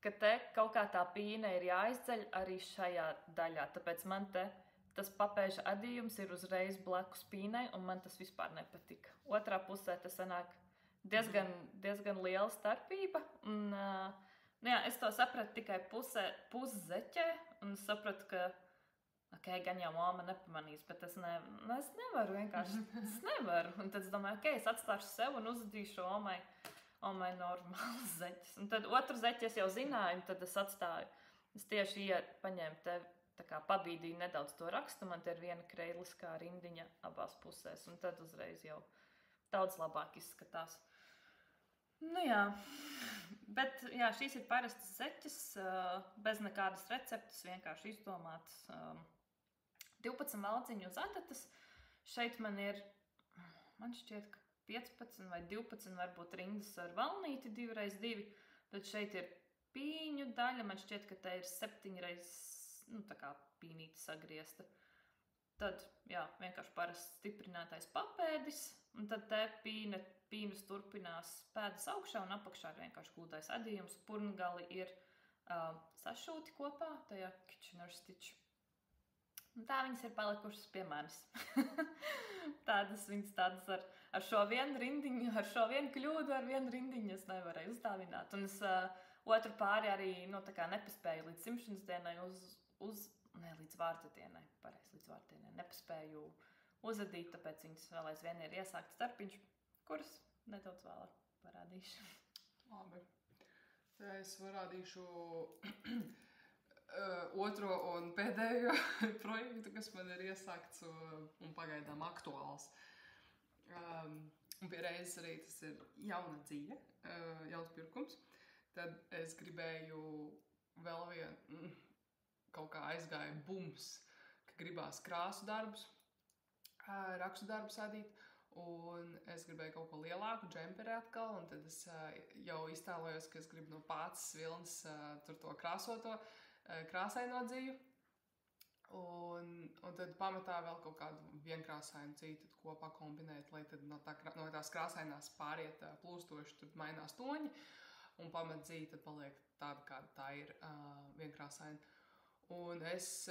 ka te kaut kā tā pīne ir jāizceļ arī šajā daļā. Tāpēc man te tas papēža adījums ir uzreiz blakus pīnei, un man tas vispār nepatika. Otrā pusē tas sanāk diezgan liela starpība. Un, jā, es to sapratu tikai puszeķē, un sapratu, ka gan jau māma nepamanīs, bet es nevaru vienkārši. Es nevaru. Un tad es domāju, es atstāšu sev un uzadīšu omai normāls zeķis. Un tad otru zeķi es jau zināju, un tad es atstāju. Es tieši paņēmu tevi. Tā kā pabīdīju nedaudz to rakstu, man te ir viena kreiliskā rindiņa abās pusēs, un tad uzreiz jau daudz labāk izskatās. Nu jā, bet jā, šīs ir parastas zeķes, bez nekādas receptes, vienkārši izdomātas. 12 malciņu uz adatas. Šeit man šķiet, ka 15 vai 12 varbūt rindas ar valnīti 2x2, tad šeit ir pīņu daļa, man šķiet, ka te ir 7x tā kā pīnīte sagriezta. Tad, jā, vienkārši parasts stiprinātais papēdis, un tad te pīnas turpinās pēdas augšā un apakšā ir vienkārši gludais adījums. Purngali ir sašūti kopā, tajā Kitchener Stitch. Un tā viņas ir palikušas pie manis. Tādas ar šo vienu rindiņu, ar šo vienu kļūdu, ar vienu rindiņu es nevarēju uzdāvināt. Un es otru pāri arī, tā kā nepaspēju līdz dzimšanas dienai līdz vārtadienai, līdz vārtadienai nepaspēju uzadīt, tāpēc viņas vēl aizvien ir iesākts starpiņš, kurus nedaudz vēlāk parādīšu. Labi. Tā es parādīšu otro un pēdējo projektu, kas man ir iesākts un pagaidām aktuāls. Un pie reizes arī tas ir jauna dzīve, jauns pirkums. Tad es gribēju vēl vienu, kaut kā aizgāja bums, ka gribās krāsu darbus, rakstu darbus adīt, un es gribēju kaut ko lielāku, džemperi atkal, un tad es jau iztēlojos, ka es gribu no pācis vilnas tur to krāsoto, krāsaino dzīvi, un tad pamatā vēl kaut kādu vienkrāsainu dzīvi tad kopā kombinēt, lai tad no tās krāsainās pāriet plūstoši, tur mainās toņi, un pamat dzīvi tad paliek tāda, kāda tā ir vienkrāsaina. Un es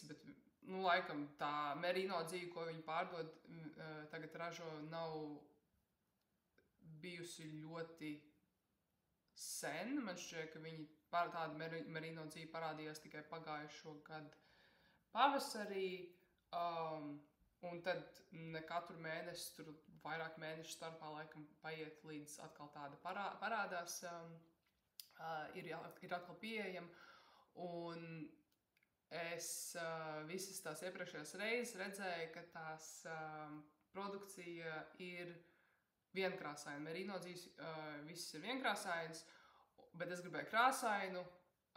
bet laikam tā merino dzīve, ko viņi pārdod, tagad ražo, nav bijusi ļoti sen. Man šķiet, ka viņi tāda merino dzīve parādījās tikai pagājušo gadu pavasarī. Un tad ne katru mēnesi, tur vairāk mēnešu starpā laikam paiet, līdz atkal tāda parādās. Ir atkal pieejama, un es visas tās iepriekšējās reizes redzēju, ka tās produkcija ir vienkrāsaina. Merino dzīves viss ir vienkrāsainas, bet es gribēju krāsainu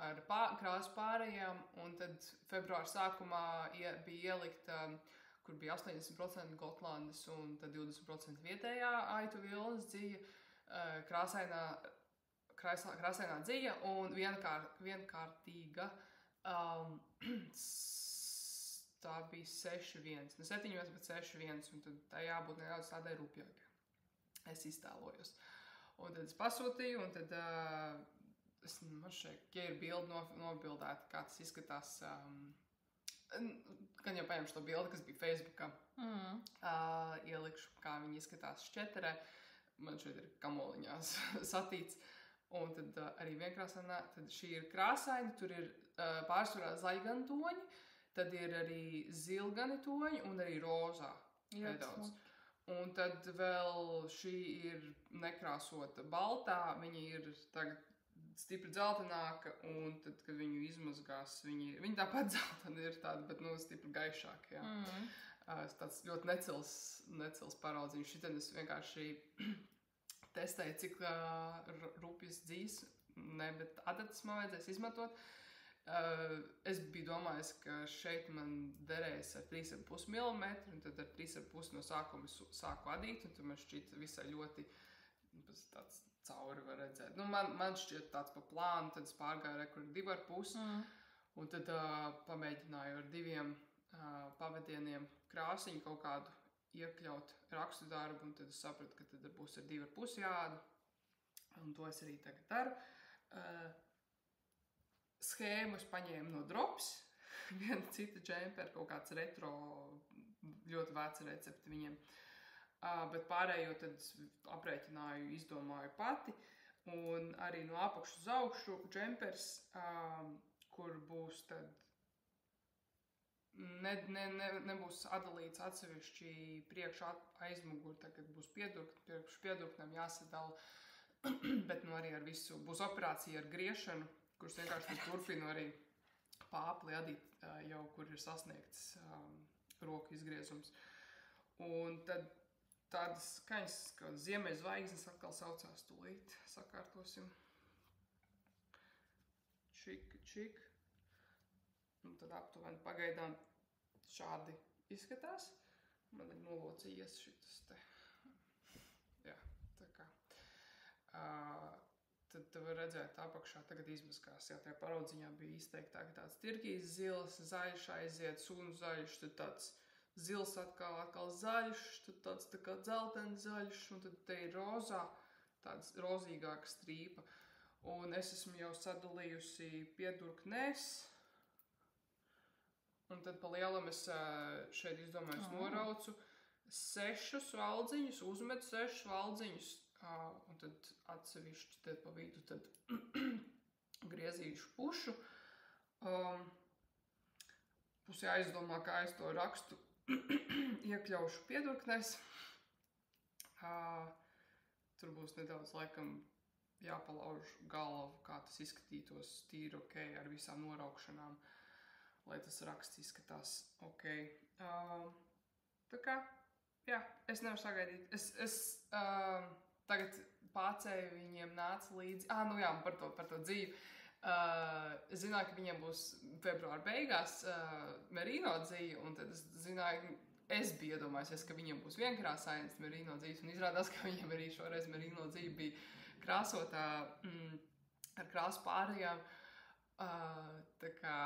ar krāsu pārējām, un tad februāra sākumā bija ielikta, kur bija 80% Gotlandes un tad 20% vietējā aitu vilnas dzīve, krāsainā dzīja un vienkārtīga, tā bija 6-1, ne 7-1, bet 6-1, un tad tā jābūt nedaudz tādai rupjākai. Es iztēlojos. Un tad es pasūtīju, un tad man šeit, ja ir bildi nobildēta, kā tas izskatās, gan jau paņemšu to bildi, kas bija Facebookā, ielikšu, kā viņi izskatās šķeterē, man šeit ir kamoliņās satīts. Un tad arī vienkrāsainā, tad šī ir krāsaina, tur ir pārsvarā zaļgani toņi, tad ir arī zilgani toņi un arī rozā nedaudz. Un tad vēl šī ir nekrāsota baltā, viņa ir tagad stipri dzeltenāka, un tad, kad viņu izmazgās, viņa tāpat dzeltena ir tāda, bet stipri gaišāka, jā. Tāds ļoti necils paraudzīns. Šitien es vienkārši testēju, cik rupjas dzīs, bet adatas man vajadzēs izmantot. Es biju domājis, ka šeit man derēs ar 3,5 mm, un tad ar 3,5 no sākuma sāku adīt, un tad man šķiet visai ļoti tāds cauri var redzēt. Man šķiet tāds pa plānu, tad es pārgāju rekur 2,5, un tad pamēģināju ar 2 pavadieniem krāsiņu kaut kādu iekļaut rakstu darbu, un tad es sapratu, ka tad būs ar 2,5 jāda. Un to es arī tagad daru. Schēmu es paņēmu no Drops. Viena cita džempera, kaut kāds retro, ļoti veca recepte viņiem. Bet pārējo tad aprēķināju, izdomāju pati. Un arī no apakšu uz augšu džempers, kur būs tad nebūs atdalīts atsevišķi priekš aizmugur, tagad būs piedurknēm jāsadala, bet nu arī ar visu būs operācija ar griešanu, kuras vienkārši turpinu arī pāpli adīt jau, kur ir sasniegts roku izgriezums. Un tad tādas skaņas, kā ziemeļzvaigznes atkal saucās tūlīt, sakārtosim. Čik. Un tad aptuveni pagaidām šādi izskatās. Man ir nolocījies šitas te. Jā, tā kā. Tad var redzēt apakšā tagad izmaskās. Jā, tajā paraudziņā bija izteiktāk tāds tirkīs zils, zaļš aiziet, sunu zaļš, tad tāds zils atkal zaļš, tad tāds tā kā dzeltens zaļš, un tad te ir rozā, tāds rozīgāka strīpa. Un es esmu jau sadalījusi piedurknēs, un tad pa lielam es šeit izdomāju, noraucu 6 valdziņus, uzmetu 6 valdziņus, un tad atsevišķi te pa vidu tad griezīšu pušu. Būs jāizdomā, kā es to rakstu iekļaušu piedurknēs. Tur būs nedaudz laikam jāpalauž galvu, kā tas izskatītos tīri ok ar visām noraukšanām, lai tas raksts izskatās ok. Tā kā, jā, es nevaru sagaidīt. Es tagad pācēju viņiem nāca līdzi. Nu jā, par to dzīvi. Es zināju, ka viņiem būs februāra beigās merino dzīve, un tad es zināju, es biju iedomājusies, ka viņiem būs vienkrāsainas merino dzīves, un izrādās, ka viņiem arī šoreiz merino dzīve bija krāsotā ar krāsu pārējām. Tā kā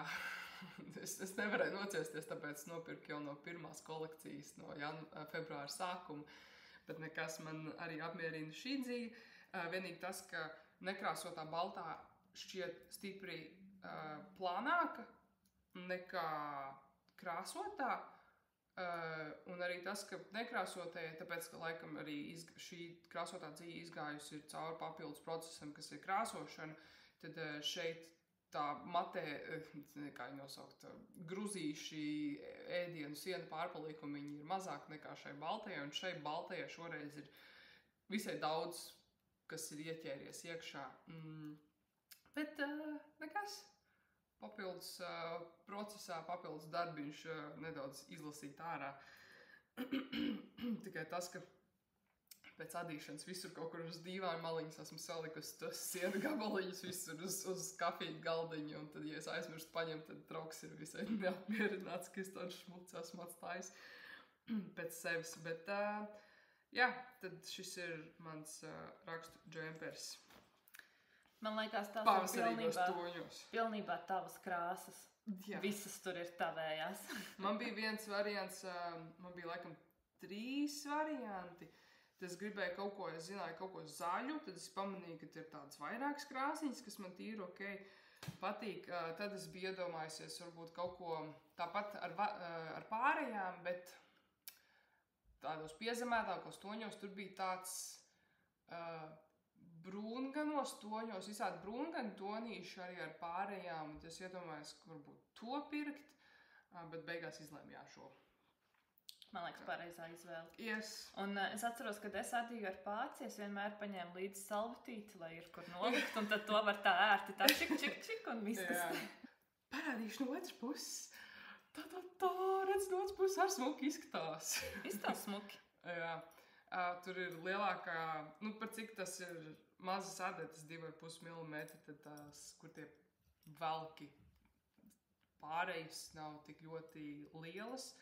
es nevarēju nociesties, tāpēc nopirku jau no pirmās kolekcijas, no februāra sākuma, bet nekas man arī apmierina šī dzīve. Vienīgi tas, ka nekrāsotā baltā šķiet stipri plānāka nekā krāsotā, un arī tas, ka nekrāsotajai, tāpēc, ka laikam arī šī krāsotā dzīve izgājusi ir cauri papildus procesam, kas ir krāsošana, tad šeit tā matē, kā viņi nosaukt, gruzīši ēdienu sienu pārpalikumi, viņi ir mazāk nekā šai baltajai, un šai baltajai šoreiz ir visai daudz, kas ir ieķēries iekšā. Bet nekas, papildus procesā, papildus darbiņš nedaudz izlasīt ārā. Tikai tas, ka pēc adīšanas visur kaut kur uz dīvānu maliņas esmu salikusi tos sienu gabaliņus visur uz kafiju galdiņu, un tad, ja es aizmirstu paņemt, tad draugs ir visai neapmierināts, ka es tādu šmucu esmu atstājis pēc sevis. Bet, jā, tad šis ir mans rakstu džempers. Man liekas, tās ir pilnībā tavas krāsas. Jā. Visas tur ir tavējās. Man bija viens variants, man bija laikam 3 varianti. Tad es gribēju kaut ko, es zināju kaut ko zaļu, tad es pamanīju, ka ir tādas vairākas krāsiņas, kas man tīri ok patīk. Tad es biju iedomājusies varbūt kaut ko tāpat ar pārējām, bet tādos piezemētākos toņos tur bija tāds brūnganos toņos, visādi brūngani tonīši arī ar pārējām. Un es iedomājos, ka varbūt to pirkt, bet beigās izlēmu jā šo. Man liekas, pareizā izvēle. Yes. Un es atceros, kad es adīju ar pāci, es vienmēr paņēmu līdzi salvetīti, lai ir kur nolikt, un tad to var tā ērti tā čik, un viss tas. Parādīšu no otras puses. Tā, redz, no otras puses ar smuki izskatās. Izskatās smuki. Jā. Tur ir lielākā, par cik tas ir mazas adetes, 2,5 mm, tad tās, kur tie velki pārējais nav tik ļoti lielas.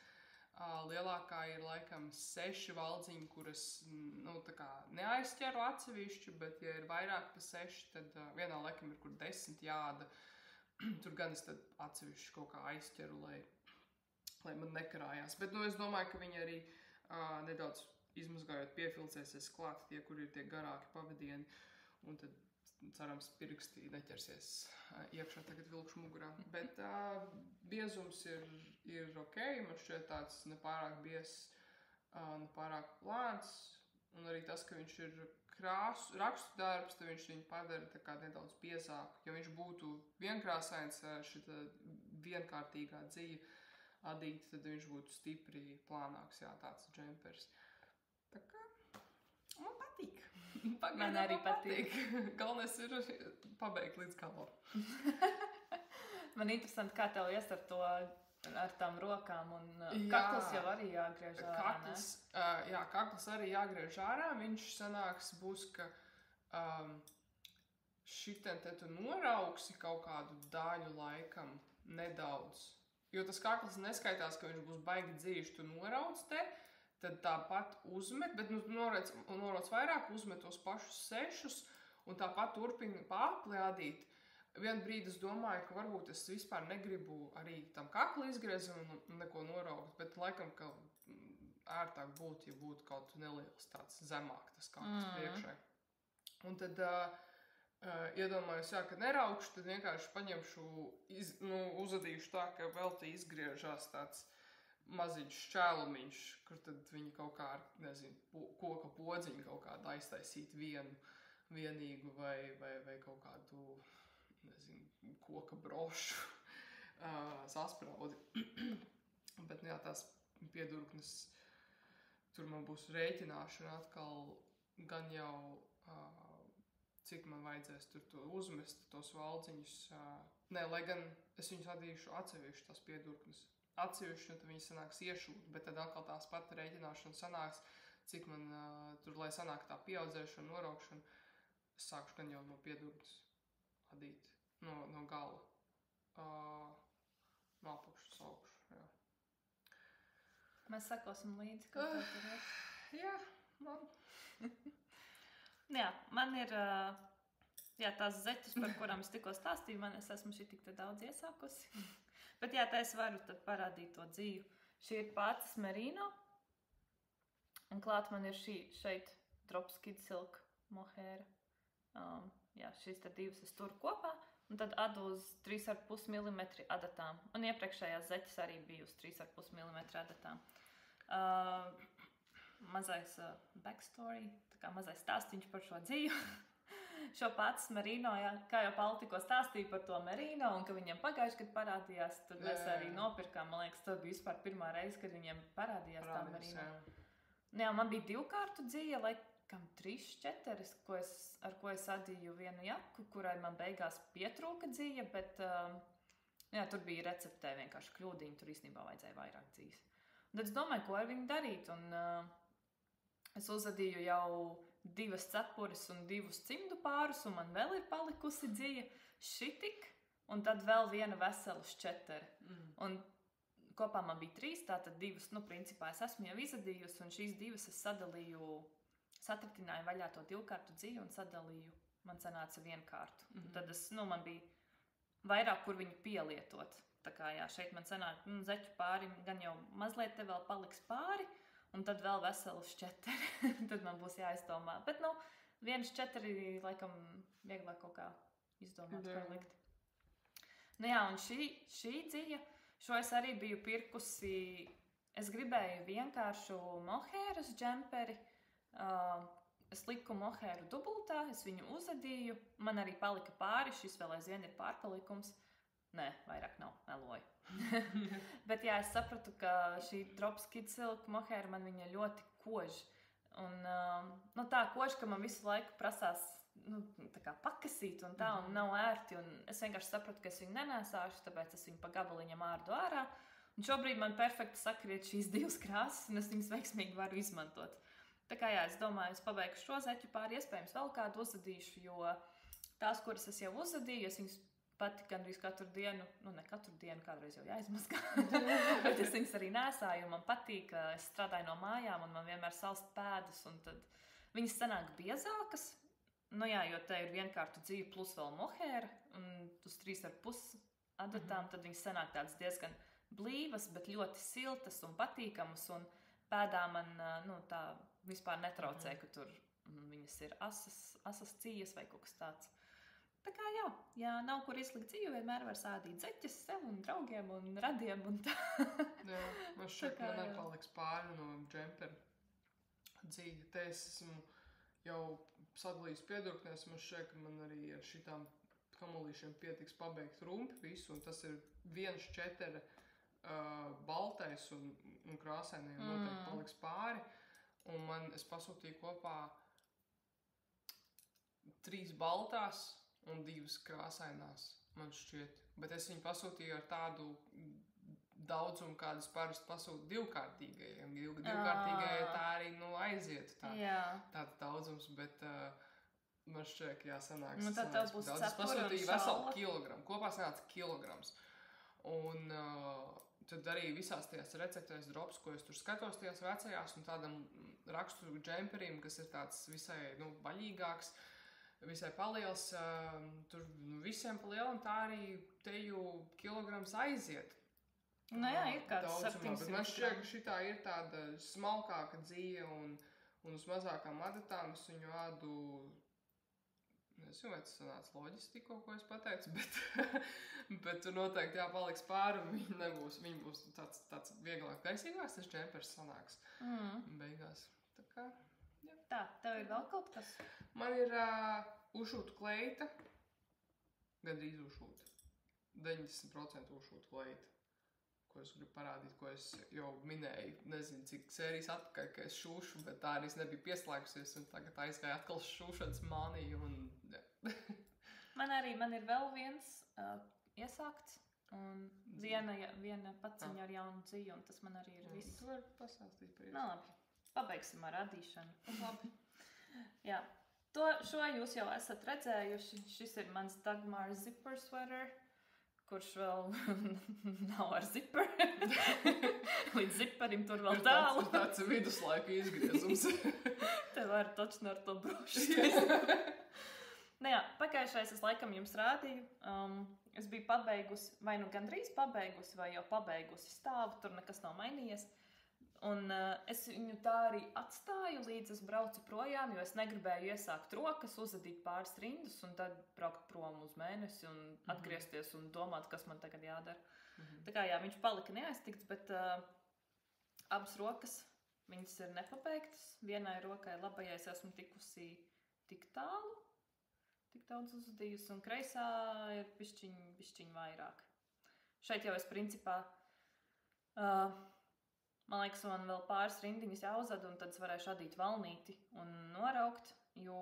Lielākā ir laikam 6 valdziņi, kuras tā kā neaizķeru atsevišķi, bet ja ir vairāk pa 6, tad vienā laikam ir kur 10 jāda. Tur gan es tad atsevišķi kaut kā aizķeru, lai man nekarājās. Bet es domāju, ka viņi arī nedaudz izmazgājot piefilcēsies klāt tie, kur ir tie garāki pavadieni. un tad, cerams, pirkstī neķersies iekšā tagad vilkšu mugurā. Bet biezums ir ok, man šķiet tāds nepārāk biezs, nepārāk plāns, un arī tas, ka viņš ir rakstu darbs, tad viņš viņu padara tā kā nedaudz biezāku. Ja viņš būtu vienkrāsains, šita vienkārtīgā dzija adīta, tad viņš būtu stipri plānāks, jā, tāds džempers. Tā kā man patīk. Man arī patīk. Galvenais ir pabeigt līdz galam. Man interesanti, kā tev ies ar to, ar tām rokām, un kakls jau arī jāgriež ārā, ne? Kakls arī jāgriež ārā. Viņš sanāks būs, ka šitien te tu norauksi kaut kādu daļu laikam nedaudz. Jo tas kakls neskaitās, ka viņš būs baigi dzīves, tu norauc te, tad tāpat uzmet, bet norauc vairāk, uzmet tos pašus 6 un tāpat turpina pārplēdīt. Vienu brīdi es domāju, ka varbūt es vispār negribu arī tam kaklu izgriezt un neko noraukt, bet laikam, ka ērtāk būtu, ja būtu kaut neliels tāds zemāk tas kakls priekšē. Un tad iedomājos, kad neraukšu, tad vienkārši paņemšu, uzadīšu tā, ka vēl te izgriežās tāds maziņš šķēlumiņš, kur tad viņi kaut kā ar, nezinu, koka podziņu kaut kādu aiztaisīt vienīgu vai kaut kādu, nezinu, koka brošu saspraudi. Bet, jā, tās piedurknes, tur man būs rēķināšana atkal gan jau, cik man vajadzēs tur to uzmest, tos valdziņus. Nē, lai gan es viņus adīšu atsevišķi tās piedurknes. Atsevišķi, un tad viņi sanāks iešūt, bet tad atkal tās pat rēķināšana sanāks, cik man tur, lai sanāk tā pieaudzēšana, noraukšana, es sākšu gan jau no piedurknes adīt, no gala, no apakšas augšu, jā. Mēs sekosim līdzi, kā tev tur ir. Jā, man. Jā, man ir tās zeķes, par kurām es tikko stāstīju, es esmu šī tik te daudz iesākusi. Bet jā, tā es varu tad parādīt to dzīvu. Šī ir pācis merino, un klāt man ir šeit drops kid silk mohēra. Šīs te divas es turu kopā, un tad adu uz 3,5 mm adatām. Un iepriekšējās zeķes arī bija uz 3,5 mm adatām. Mazais backstory, tā kā mazais stāstiņš par šo dzīvu. Šo pācis merino, kā jau Paula tikko stāstīja par to merino, un ka viņam pagājuši, kad parādījās, tad mēs arī nopirkām, man liekas, tas bija vispār pirmā reize, kad viņam parādījās tā merino. Jā, man bija 2 kārtu dzīve, laikam 3-4, ar ko es adīju vienu jaku, kurai man beigās pietrūka dzīve, bet tur bija receptē vienkārši kļūdiņi, tur īstenībā vajadzēja vairāk dzīves. Un tad es domāju, ko ar viņu darīt, un es uzadīju jau 2 cepures un 2 cimdu pārus, un man vēl ir palikusi dzīve šitik, un tad vēl viena vesela 4. Un kopā man bija 3, tātad 2, principā es esmu jau izadījusi, un šīs 2 es satritināju vaļā to 2 kārtu dzīvi un sadalīju, man sanāca 1 kārtu. Un tad man bija vairāk, kur viņu pielietot. Tā kā jā, šeit man sanāk, zeķu pāri, gan jau mazliet te vēl paliks pāri, un tad vēl veselas 4. Tad man būs jāizdomā. Bet, 1-4 laikam vieglāk kaut kā izdomāt, kā likt. Un šī dzīve, šo es arī biju pirkusi, es gribēju vienkāršu mohēras džemperi. Es liku mohēru dubultā, es viņu uzadīju, man arī palika pāri, šis vēl aizvien ir pārpalikums. Nē, vairāk nav, meloju. Bet jā, es sapratu, ka šī drops kid silk mohēra man viņa ļoti kož. Un tā kož, ka man visu laiku prasās tā kā pakasīt un tā, un nav ērti. Un es vienkārši sapratu, ka es viņu nenēsāšu, tāpēc es viņu pa gabaliņam ārdu ārā. Un šobrīd man perfekti sakriet šīs 2 krāsas, un es viņas veiksmīgi varu izmantot. Tā kā jā, es domāju, es pabeigšu šo zeķu pāri, iespējams vēl kādu uzadīšu, jo tās, kuras es jau uzadīju, es viņas pati gandrīz katru dienu, ne katru dienu, kādreiz jau jāizmazgā, bet es viņas arī nēsāju, un man patīk, ka es strādāju no mājām, un man vienmēr salst pēdas, un tad viņas sanāk biezākas, jo te ir vienkārtu dzīve plus vēl mohēra, un uz 3,5 adatām, tad viņas sanāk tādas diezgan blīvas, bet ļoti siltas un patīkamas, un pēdā man tā vispār netraucē, ka tur viņas ir asas cijas vai kaut kas tāds. Tā kā jā, ja nav kur izlikt dzīvi, vienmēr var sādīt zeķes sev un draugiem un radiem un tā. Jā, man šķiet, ka man arī paliks pāri no džempera dzīvi. Te es esmu jau sadalījis piedurknēs, man šķiet, ka man arī ar šitām kamulīšiem pietiks pabeigt rumpi visu, un tas ir 1/4 baltais un krāsainajiem noteikti paliks pāri. Un es pasūtīju kopā 3 baltās un 2 krāsainās, man šķiet. Bet es viņu pasūtīju ar tādu daudzumu, kādas parasti pasūta divkārtīgajiem. Divkārtīgajai tā arī aiziet tāds daudzums, bet man šķiet, ka sanāks. Nu, tad tev būs daudz. Es pasūtīju veselu kilogramu, kopā sanāca kilograms. Un tad arī visās tajās receptēs drops, ko es tur skatos tajās vecajās, un tādam raksturu džemperim, kas ir tāds visai baļīgāks, visai paliels, tur visiem palielam tā arī teju kilograms aiziet. Nu jā, ir kāds 700. Man šķiet, ka šitā ir tāda smalkāka dzīve un uz mazākām adatām es viņu ādu. Nezinu, vai tas sanāca loģiski tikko, ko es pateicu, bet tur noteikti jāpaliks pāri un viņi būs tāds vieglāk taisīgāks, tas džempers sanāks beigās. Tā kā, jā. Tā, tev ir vēl kaut kas? Man ir ušūta kleita, gandrīz ušūta, 90% ušūta kleita, ko es gribu parādīt, ko es jau minēju, nezinu, cik sērijas atpakaļ, ka es šūšu, bet tā arī es nebiju pieslēgusies, un tagad aizgāju atkal šūšanas māniju, un Man ir vēl viens iesākts, un viena paciņa ar jaunu dzīvi, un tas man arī ir viss. Tu vari pastāstīt par Nu, labi, pabeigsim ar radīšanu. Labi. Jā, šo jūs jau esat redzējuši. Šis ir mans Dagmar zipper sweater, kurš vēl nav ar ziperi. Līdz ziperim tur vēl tālu. Tāds viduslaika izgriezums. Te var točno ar to brošķi. Jā, pagājušais es laikam jums rādīju. Es biju pabeigusi, vai nu gandrīz pabeigusi, vai jau pabeigusi stāvu, tur nekas nav mainījies. Un es viņu tā arī atstāju, līdz es braucu projām, jo es negribēju iesākt rokas, uzadīt pāris rindus un tad braukt prom uz mēnesi un atgriezties un domāt, kas man tagad jādara. Tā kā jā, viņš palika neaiztikts, bet abas rokas, viņas ir nepabeigtas. Vienai rokai labajai es esmu tikusi tik tālu, tik daudz uzadījusi, un kreisā ir bišķiņ vairāk. Šeit jau es principā... Man liekas, man vēl pāris rindiņas jāuzad, un tad es varēšu adīt valnīti un noraukt, jo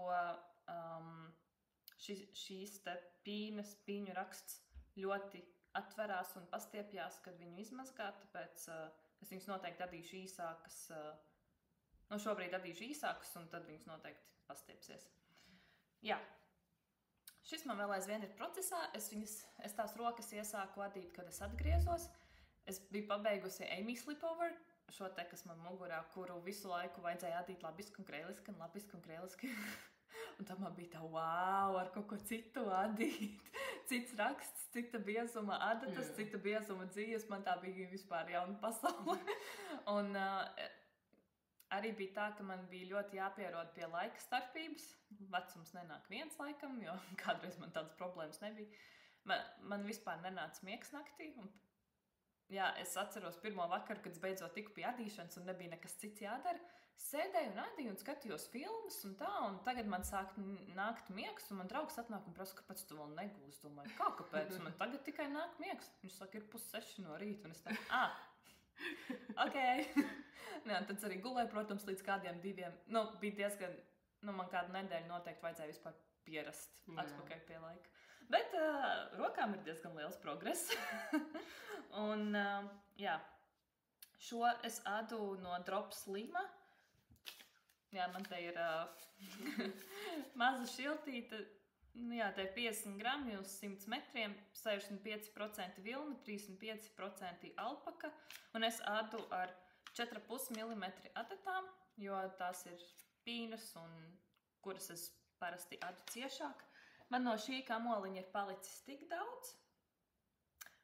šīs te pīņu raksts ļoti atverās un pastiepjās, kad viņu izmazgā, tāpēc es viņus noteikti adīšu īsākas. Šobrīd adīšu īsākas, un tad viņus noteikti pastiepsies. Jā, šis man vēl aizvien ir procesā. Es tās rokas iesāku adīt, kad es atgriezos. Es biju pabeigusi Amy Slipover, šo te, kas man mugurā, kuru visu laiku vajadzēja adīt labiski un krēliski. Un tad man bija tā, wow, ar kaut ko citu adīt. Cits raksts, cita biezuma adatas, cita biezuma dzīves. Man tā bija vispār jauna pasaule. Un arī bija tā, ka man bija ļoti jāpierod pie laika starpības. Vecums nenāk viens laikam, jo kādreiz man tādas problēmas nebija. Man vispār nenāca miegs naktī. Jā, es atceros pirmo vakaru, kad es beidzot tiku pie adīšanas un nebija nekas cits jādara. Sēdēju un adīju un skatījos filmas un tā, un tagad man sāk nākt miegs, un man draugs atnāk un prasa, kāpēc tu vēl negūsi? Domāju, kāpēc? Man tagad tikai nāk miegs. Viņš saka, ir 5:30 no rīta, un es tā, ok. Jā, tad arī gulēju, protams, līdz kādiem 2. Bija diezgan, man kādu nedēļu noteikti vajadzēja vispār pierast atpakaļ pie laika. Bet rokām ir diezgan liels progress. Un, jā, šo es ādu no Drops Lima. Jā, man te ir maza šiltīte. Jā, te ir 50 grami uz 100 metriem, 65% vilna, 35% alpaka. Un es ādu ar 4,5 mm adatām, jo tās ir pīnas, un kuras es parasti ādu ciešāk. Man no šī kamoliņa ir palicis tik daudz,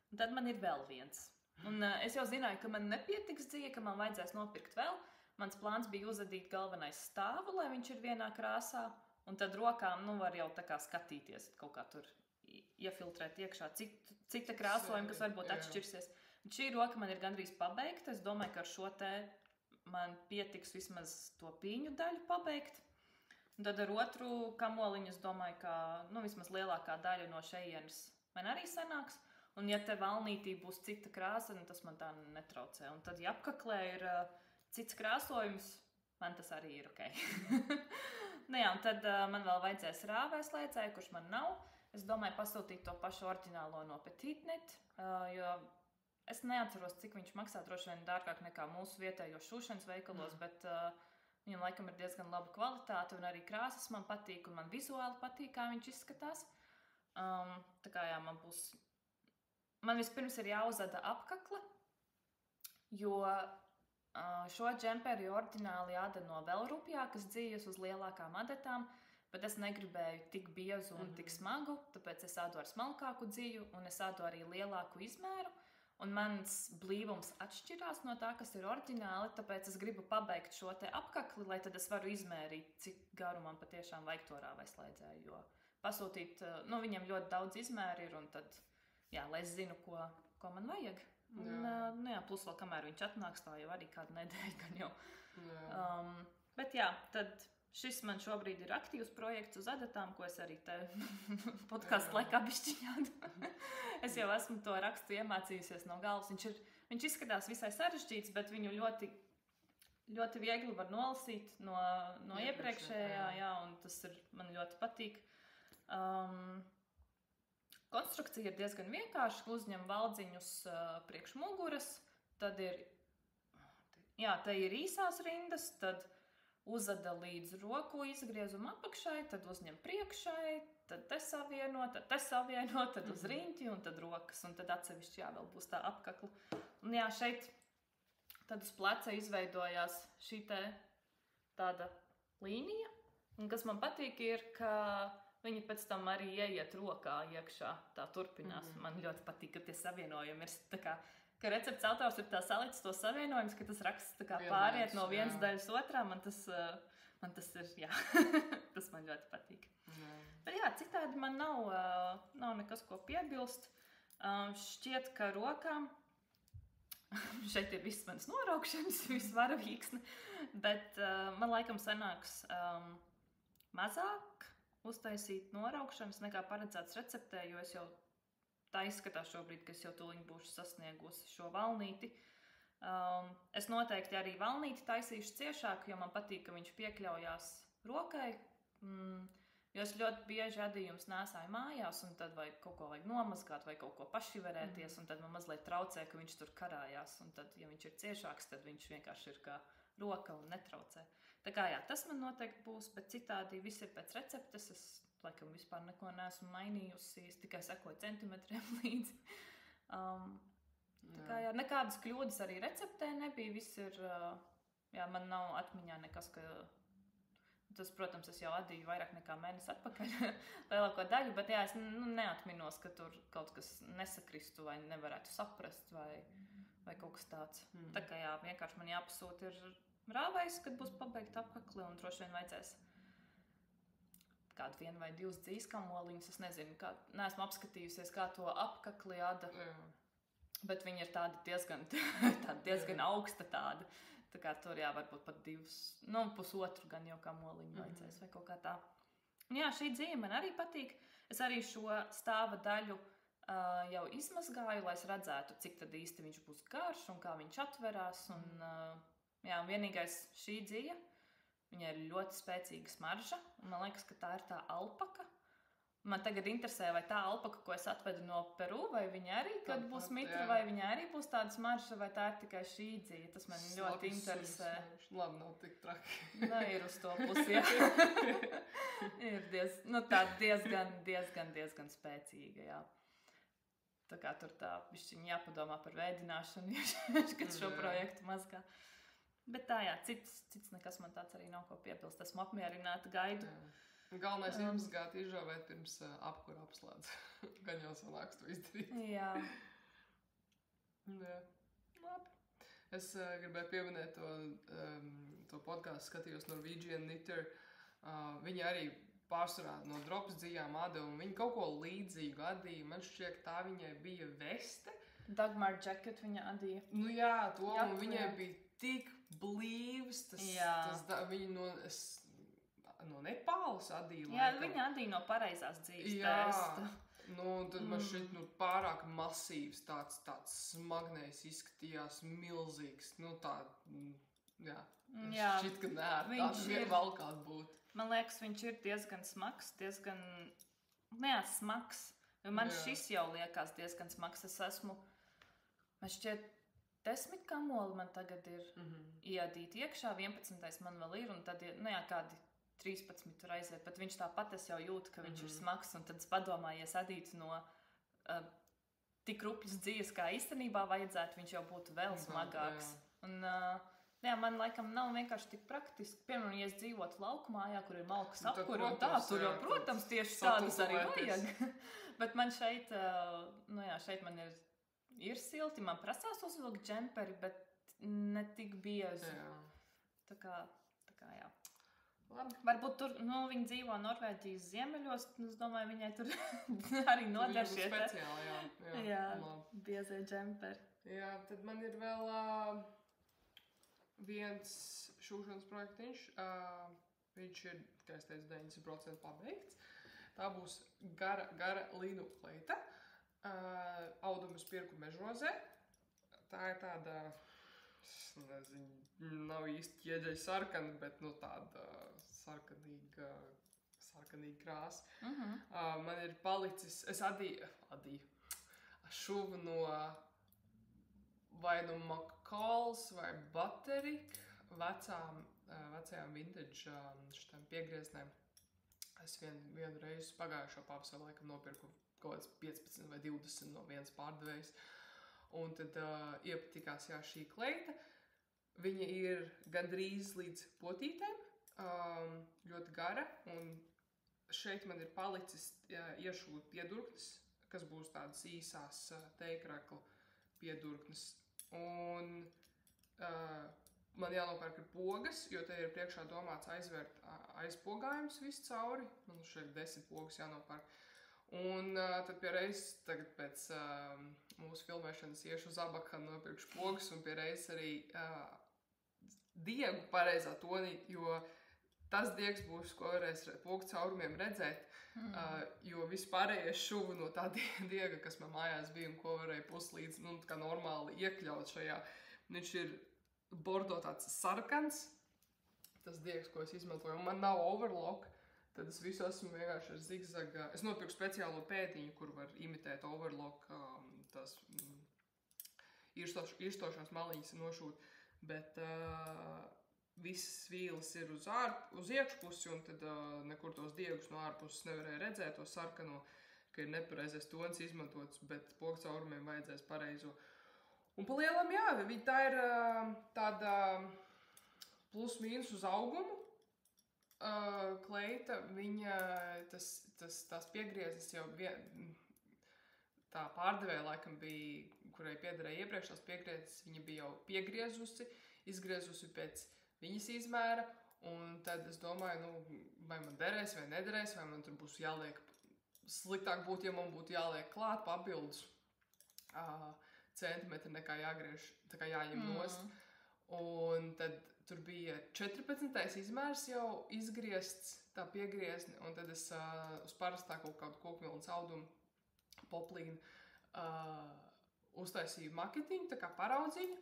un tad man ir vēl viens. Un es jau zināju, ka man nepietiks dzīve, ka man vajadzēs nopirkt vēl, mans plāns bija uzadīt galvenais stāvu, lai viņš ir vienā krāsā, un tad rokām, var jau tā kā skatīties, kaut kā tur iefiltrēt iekšā cita krāsojuma, kas varbūt atšķirsies. Un šī roka man ir gandrīz pabeigta, es domāju, ka ar šo te man pietiks vismaz to pīņu daļu pabeigt. Un tad ar otru kamoliņu es domāju, ka vismaz lielākā daļa no šejienes man arī sanāks. Un ja te valnītī būs cita krāsa, tas man tā netraucē. Un tad, ja apkaklē ir cits krāsojums, man tas arī ir ok. Un tad man vēl vajadzēs rāvēslēdzēju, kurš man nav. Es domāju pasūtīt to pašu oriģinālo no Petitnet, jo es neatceros, cik viņš maksā, droši vien dārgāk nekā mūsu vietējos šūšanas veikalos, bet viņam laikam ir diezgan laba kvalitāte, un arī krāsas man patīk, un man vizuāli patīk, kā viņš izskatās. Tā kā man vispirms ir jāuzada apkakle, jo šo džemperi oriģināli āda no vēl rupjākas dzīves uz lielākām adetām, bet es negribēju tik biezu un tik smagu, tāpēc es ādu ar smalkāku dzīvu un es ādu arī lielāku izmēru. Un mans blīvums atšķirās no tā, kas ir oriģināli, tāpēc es gribu pabeigt šo te apkakli, lai tad es varu izmērīt, cik garu man patiešām vajag to rāvēslēdzēju, jo pasūtīt, viņam ļoti daudz izmēri ir un tad, lai es zinu, ko man vajag. Un, plus vēl kamēr viņš atnāks, tā jau arī kādu nedēļu gan jau. Bet tad šis man šobrīd ir aktīvs projekts uz adatām, ko es arī te podcastu laikā bišķiņādu. Es jau esmu to rakstu iemācījusies no galvas. Viņš izskatās visai sarežģīts, bet viņu ļoti, ļoti viegli var nolasīt no iepriekšējā, un tas man ļoti patīk. Konstrukcija ir diezgan vienkārša, uzņem valdziņus priekš muguras, tad te ir īsās rindas, tad uzada līdz roku izgriezumu apakšai, tad uzņem priekšai, tad te savieno, tad uz riņķi un tad rokas, un tad atsevišķi vēl būs tā apkakla. Un šeit tad uz pleca izveidojās šī tāda līnija, un kas man patīk ir, ka viņi pēc tam arī ieiet rokā iekšā, tā turpinās. Man ļoti patīk, ka tie savienojumi ir tā kā, ka recepts autors ir tā salicis to savienojumus, ka tas raksts tā kā pāriet no vienas daļas otrā. Man tas ir, tas man ļoti patīk. Bet citādi man nav nekas, ko piebilst. Šķiet, ka rokām šeit ir viss mans noraukšanas, viss varavīksne, bet man laikam sanāks mazāk uztaisīt noraukšanas nekā paredzēts receptē, jo es jau tā izskatās šobrīd, ka es jau tūliņ būšu sasniegusi šo valnīti. Es noteikti arī valnīti taisīšu ciešāk, jo man patīk, ka viņš piekļaujās rokai, jo es ļoti bieži adījumus nēsāju mājās, un tad vai kaut ko vajag nomazgāt, vai kaut ko pašiverēties, un tad man mazliet traucē, ka viņš tur karājās, un tad, ja viņš ir ciešāks, tad viņš vienkārši ir kā roka un netraucē. Tā kā tas man noteikti būs, bet citādi viss ir pēc receptes. Es laikam vispār neko neesmu mainījusi, es tikai sekoju centimetriem līdzi. Tā kā nekādas kļūdas arī receptē nebija. Viss ir, man nav atmiņā nekas, ka tas, protams, es jau adīju vairāk nekā mēnesi atpakaļ lielāko daļu, bet es neatminos, ka tur kaut kas nesakristu vai nevarētu saprast vai kaut kas tāds. Tā kā vienkārši man jāpasūta ir rāvējs, kad būs pabeigta apkakle, un droši vien vajadzēs kādu 1 vai 2 dzīves kamoliņus. Es nezinu, neesmu apskatījusies, kā to apkakli āda, bet viņi ir tādi diezgan augsta tāda. Tā kā tur varbūt pat 2, pusotru gan jau kamoliņu vajadzēs vai kaut kā tā. Un šī dzīve man arī patīk. Es arī šo stāva daļu jau izmazgāju, lai es redzētu, cik tad īsti viņš būs garš un kā viņš atverās. Un, vienīgais šī dzīve, viņai ir ļoti spēcīga smarža, un man liekas, ka tā ir tā alpaka. Man tagad interesē, vai tā alpaka, ko es atvedu no Peru, vai viņa arī, kad būs mitra, vai viņa arī būs tāda smarža, vai tā ir tikai šī dzīve. Tas man ļoti interesē. Labi, nav tik traki. Ir uz to pusi, Ir diezgan spēcīga, Tā kā tur tā bišķiņ jāpadomā par vēdināšanu, kad šo projektu mazgā. Bet tā, cits nekas man tāds arī nav ko piebilst. Esmu apmierināta, gaidu. Galvenais ir izmazgāt, izžāvēt pirms apkura apslēdz. Gan jau sanāks to izdarīt. Jā. Labi. Es gribēju pieminēt to podkāstu, skatījos Norwegian Knitter. Viņi arī pārsvarā no drops dzījām āda, un viņi kaut ko līdzīgu adīja. Man šķiet, tā viņai bija veste. Dagmar Jacket viņa adīja. Nu jā, to, un viņai bija tik blīvs, viņa no Nepālas adīja. Jā, viņa adīja no pareizās dzīves testa. Nu, tad man šeit pārāk masīvs, tāds smagnējs izskatījās, milzīgs. Nu, šķiet, ka nē, tāds vien valkāt būt. Man liekas, viņš ir diezgan smags, smags. Man šis jau liekas diezgan smags. Es esmu, man šķiet, 10 kamoli man tagad ir iedīti iekšā, 11. man vēl ir, un tad ir, kādi 13 tur aiziet, bet viņš tāpat es jau jūtu, ka viņš ir smags, un tad es padomāju, ja es adītu no tik rupjas dzīves, kā īstenībā vajadzētu, viņš jau būtu vēl smagāks. Un, man laikam nav vienkārši tik praktiski. Piemēram, ja es dzīvotu laukumājā, kur ir malkas apkuri un tā, tur jau, protams, tieši tādas arī vajag. Bet man šeit, šeit man ir silti, man prasās uzvilkt džemperi, bet ne tik bieži. Tā kā, jā. Labi. Varbūt tur, viņi dzīvo Norvēģijas ziemeļos, un es domāju, viņai tur arī noder šie speciāli, biezie džemperi. Jā, tad man ir vēl viens šūšanas projektiņš. Viņš ir, kā es teicu, 90% pabeigts. Tā būs gara līnu kleita. Audumus pirku Mežrozē. Tā ir tāda, nav īsti ķieģeļa sarkana, bet tāda sarkanīga krāsa. Man ir palicis, es adīju šuvu no vai no McCalls vai Butterick vecajām vintage šitām piegrieznēm. Es vienu reizi pagājušo pavasarī laikam nopirku kaut kāds 15 vai 20 no vienas pārdevējas. Un tad iepatikās šī kleita. Viņa ir gandrīz līdz potītēm, ļoti gara, un šeit man ir palicis iešūt piedurknes, kas būs tādas īsās teikrakla piedurknes. Un man jānopērk ir pogas, jo te ir priekšā domāts aizvērt aizpogājums visu cauri. Man šeit 10 pogas jānopērk. Un tad pie reizes, tagad pēc mūsu filmēšanas iešu uz Abakanu nopirkšu pogas un pie reizes arī diegu pareizā tonī, jo tas diegs būs, ko varēs pogu caurumiem redzēt, jo vispārējais šuvu no tā diega, kas man mājās bija un ko varēja puslīdz, kā normāli iekļaut šajā. Viņš ir bordo tāds sarkans, tas diegs, ko es izmantoju, un man nav overlock, tad es visu esmu vienkārši ar zigzaga. Es nopirku speciālo pētiņu, kur var imitēt overlock, tās irstošās maliņas nošūt, bet visas vīles ir uz iekšpusi, un tad nekur tos diegus no ārpuses nevarēja redzēt, to sarkano, ka ir nepareizais tons izmantots, bet pogu caurumiem vajadzēs pareizo. Un pa lielam, tā ir tāda plus mīnus uz augumu kleita, viņa, tās piegriezes jau tā pārdevēja laikam bija, kurai piederēja iepriekš tās piegriezes, viņa bija jau piegriezusi, izgriezusi pēc viņas izmēra, un tad es domāju, vai man derēs vai nederēs, vai man tur būs jāliek, sliktāk būtu, ja man būtu jāliek klāt papildus centimetri nekā jāgriež, tā kā jāņem nost. Un tad tur bija 14. izmērs jau izgriezts, tā piegriezne, un tad es uz parastā kaut kādu kokvilnas audumu poplīnu uztaisīju maketiņu, tā kā paraudzīju,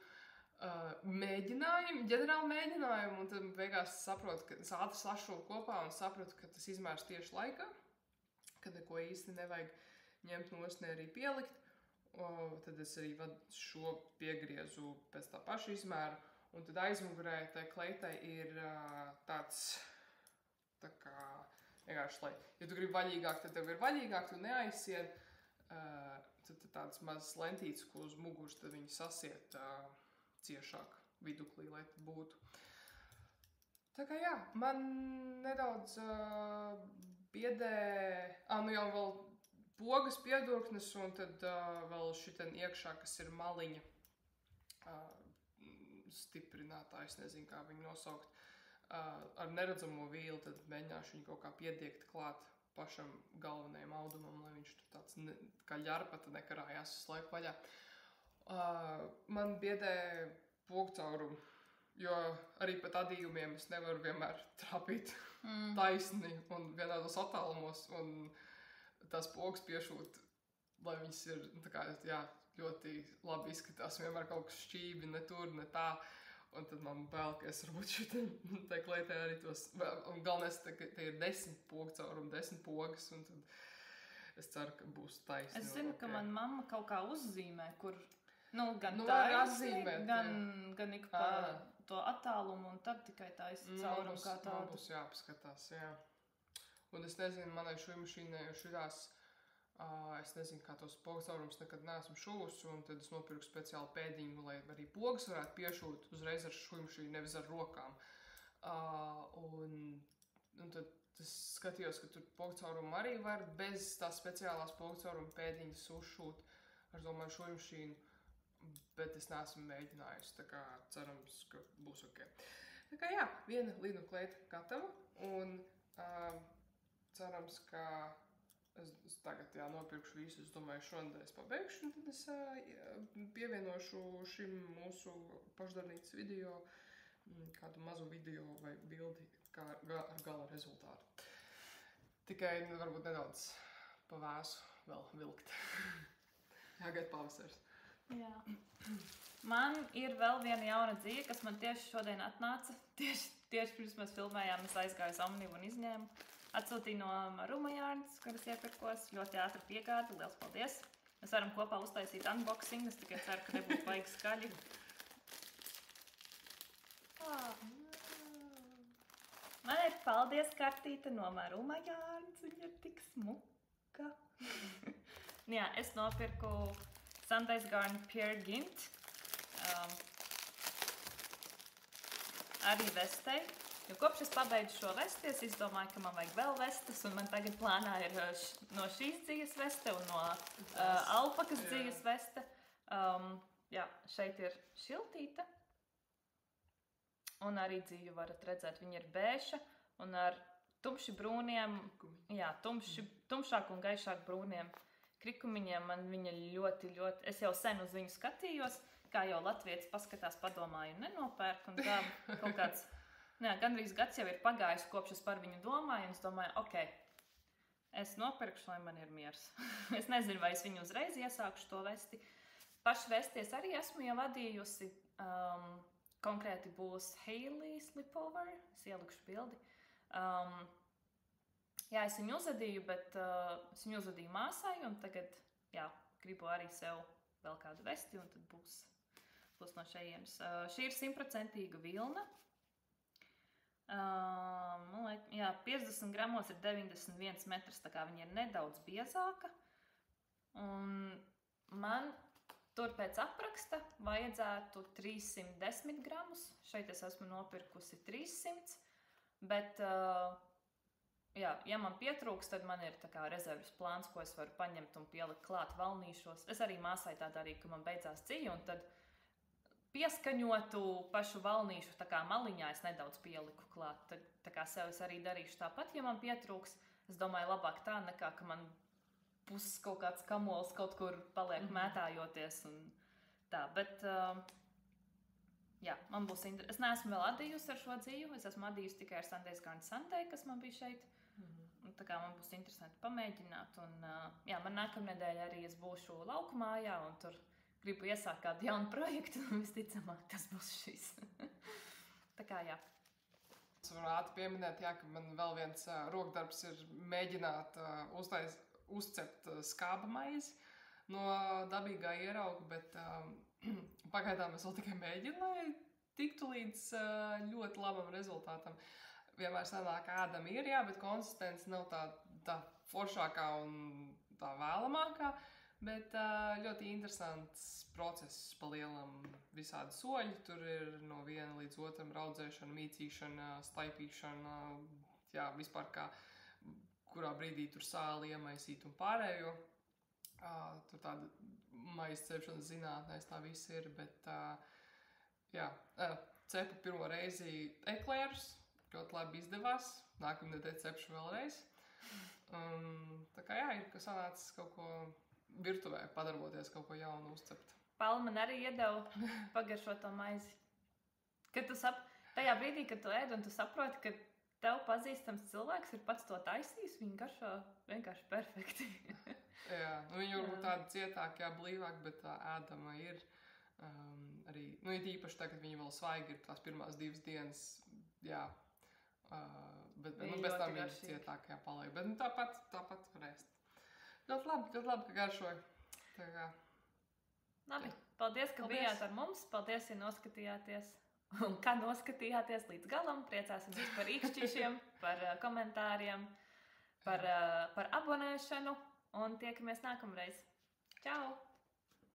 ģenerāli mēģinājumu, un tad beigās saprotu, ka es ātri sašovu kopā un sapratu, ka tas izmērs tieši laikā, kad neko īsti nevajag ņemt nost, ne arī pielikt. Tad es arī šo piegriezu pēc tā paša izmēra, un tad aizmugurē tai kleitai ir tāds, tā kā, vienkārši, ja tu gribi vaļīgāk, tad tev ir vaļīgāk, tu neaizsien, tad tādas mazas lentītes, ko uz muguras, tad viņi sasiet ciešāk viduklī, lai būtu. Tā kā man nedaudz biedē, jau vēl pogas piedurknes, un tad vēl šitien iekšā, kas ir maliņa, stiprinātājs, nezinu, kā viņu nosaukt, ar neredzamo vīlu, tad mēģināšu viņu kaut kā piediegt klāt pašam galvenajam audumam, lai viņš tur tāds kā ļarpata nekarājās uz laiku vaļā. Man biedē pogcaurumu, jo arī pat adījumiem es nevaru vienmēr trāpīt taisni un vienādos attālumos, un tās pogas piešūt, lai viņas ir, tā kā, jā, ļoti labi izskatās, vienmēr kaut kas šķīvi, ne tur, ne tā. Un tad man bail, ka es varbūt šitai kleitē arī tos, un galvenais, te ir 10 pogcaurumi, 10 pogas, un tad es ceru, ka būs taisni. Es zinu, ka man mamma kaut kā uzzīmē, kur, gan taisni, gan ik pa to attālumu, un tad tikai taisni caurumu kā tādu. Man būs jāpaskatās, jā. Un es nezinu, manai šujmašīnai šitās, es nezinu, kā tos pogcaurumus nekad neesmu šuvusi, un tad es nopirku speciālu pēdiņu, lai arī pogas varētu piešūt uzreiz ar šujmašīnu, nevis ar rokām. Un tad es skatījos, ka tur pogcaurumu arī var bez tās speciālās pogcaurumu pēdiņas uzšūt ar to manu šujmašīnu, bet es neesmu mēģinājusi, tā kā cerams, ka būs ok. Tā kā jā, viena linu kleita gatava, un cerams, ka es tagad nopirkšu visu, es domāju, šonadēļ es pabeigšu, un tad es pievienošu šim mūsu pašdarbnīcas video kādu mazu video vai bildi kā ar gala rezultātu. Tikai varbūt nedaudz pavēsu vēl vilkt. Jāgaid pavasars. Jā. Man ir vēl viena jauna dzīve, kas man tieši šodien atnāca. Tieši pirms mēs filmējām, es aizgāju uz Omnivu un izņēmu. Atsūtīju no Rumajārnas, kuras iepirkos. Ļoti ātri piegāda. Liels paldies. Mēs varam kopā uztaisīt unboxing. Es tikai ceru, ka nebūs baigi skaļi. Man ir paldies kartīte no Rumajārnas. Viņa ir tik smuka. Jā, es nopirku Sunday's Garden Peer Gynt. Arī vestei. Jo kopš es pabeidzu šo vesti, es izdomāju, ka man vajag vēl vestes, un man tagad plānā ir no šīs dzīves veste un no alpakas dzīves veste. Jā, šeit ir šiltīte. Un arī dzīvi varat redzēt, viņa ir bēša un ar tumši brūniem, jā, tumšāk un gaišāk brūniem krikumiņiem. Man viņa ļoti, es jau sen uz viņu skatījos, kā jau latvietis paskatās, padomāju, nenopērk, un tā kaut kāds, gandrīz gads jau ir pagājis, kopš es par viņu domāju, un es domāju, ok, es nopirkšu, lai man ir miers. Es nezinu, vai es viņu uzreiz iesākšu to vesti. Pašu vesties arī esmu jau vadījusi. Konkrēti būs Hailey Slipover. Es ielikšu bildi. Jā, es viņu uzadīju, bet es viņu uzadīju māsai, un tagad, jā, gribu arī sev vēl kādu vesti, un tad būs no šejienes. Šī ir 100% vilna. Jā, 50 gramos ir 91 metrs, tā kā viņa ir nedaudz biezāka. Un man tur pēc apraksta vajadzētu 310 gramus. Šeit es esmu nopirkusi 300, bet, jā, ja man pietrūks, tad man ir tā kā rezerves plāns, ko es varu paņemt un pielikt klāt valnīšos. Es arī māsai tā darīju, ka man beidzās dzīve, un tad pieskaņotu pašu valnīšu tā kā maliņā es nedaudz pieliku klāt. Tā kā sev es arī darīšu tāpat, ja man pietrūks. Es domāju, labāk tā nekā, ka man puses kaut kāds kamols kaut kur paliek mētājoties un tā. Bet, jā, man būs es neesmu vēl adījusi ar šo dzīvu. Es esmu adījusi tikai ar Sunday's Garden Sunday, kas man bija šeit. Un tā kā man būs interesanti pamēģināt. Un, jā, man nākamnedēļ arī es būšu laukumājā un tur gribu iesākt kādu jaunu projektu, un visticamāk tas būs šis. Tā kā jā. Es varētu pieminēt, jā, ka man vēl viens rokdarbs ir mēģināt uzcept skāba maizi no dabīgā ierauga, bet pagaidām es vēl tikai mēģinu, lai tiktu līdz ļoti labam rezultātam. Vienmēr sanāk ēdami ir, jā, bet konsistence nav tā foršākā un tā vēlamākā. Bet ļoti interesants process pa lielam, visādi soļi. Tur ir no viena līdz otram raudzēšana, mīcīšana, staipīšana, jā, vispār kā, kurā brīdī tur sāli iemaisīt un pārējo. Tur tāda maisa cepšanas zinātnēs tā viss ir, bet Jā, cepu pirmo reizi eklērus, ļoti labi izdevās. Nākamā nedēļa cepšu vēlreiz. Tā kā jā, ir sanācis kaut ko virtuvē, padarboties, kaut ko jaunu uzcept. Paula man arī iedeva pagaršot to maizi. Kad tu tajā brīdī, kad tu ēd un tu saproti, ka tev pazīstams cilvēks ir pats to taisījis, viņi garšo vienkārši perfekti. Jā, viņi varbūt tādi cietāki, blīvāk, bet tā ēdama ir arī, ir īpaši tā, kad viņi vēl svaigi ir tās pirmās 2 dienas, jā, bet bez tam viņi cietākajā paliek, bet tāpat var ēst. Ļoti labi, ka garšoja. Tā kā. Labi, paldies, ka bijāt ar mums, paldies, ja noskatījāties. Un kā noskatījāties līdz galam, priecāsimies par īkšķišiem, par komentāriem, par abonēšanu un tiekamies nākamreiz. Čau!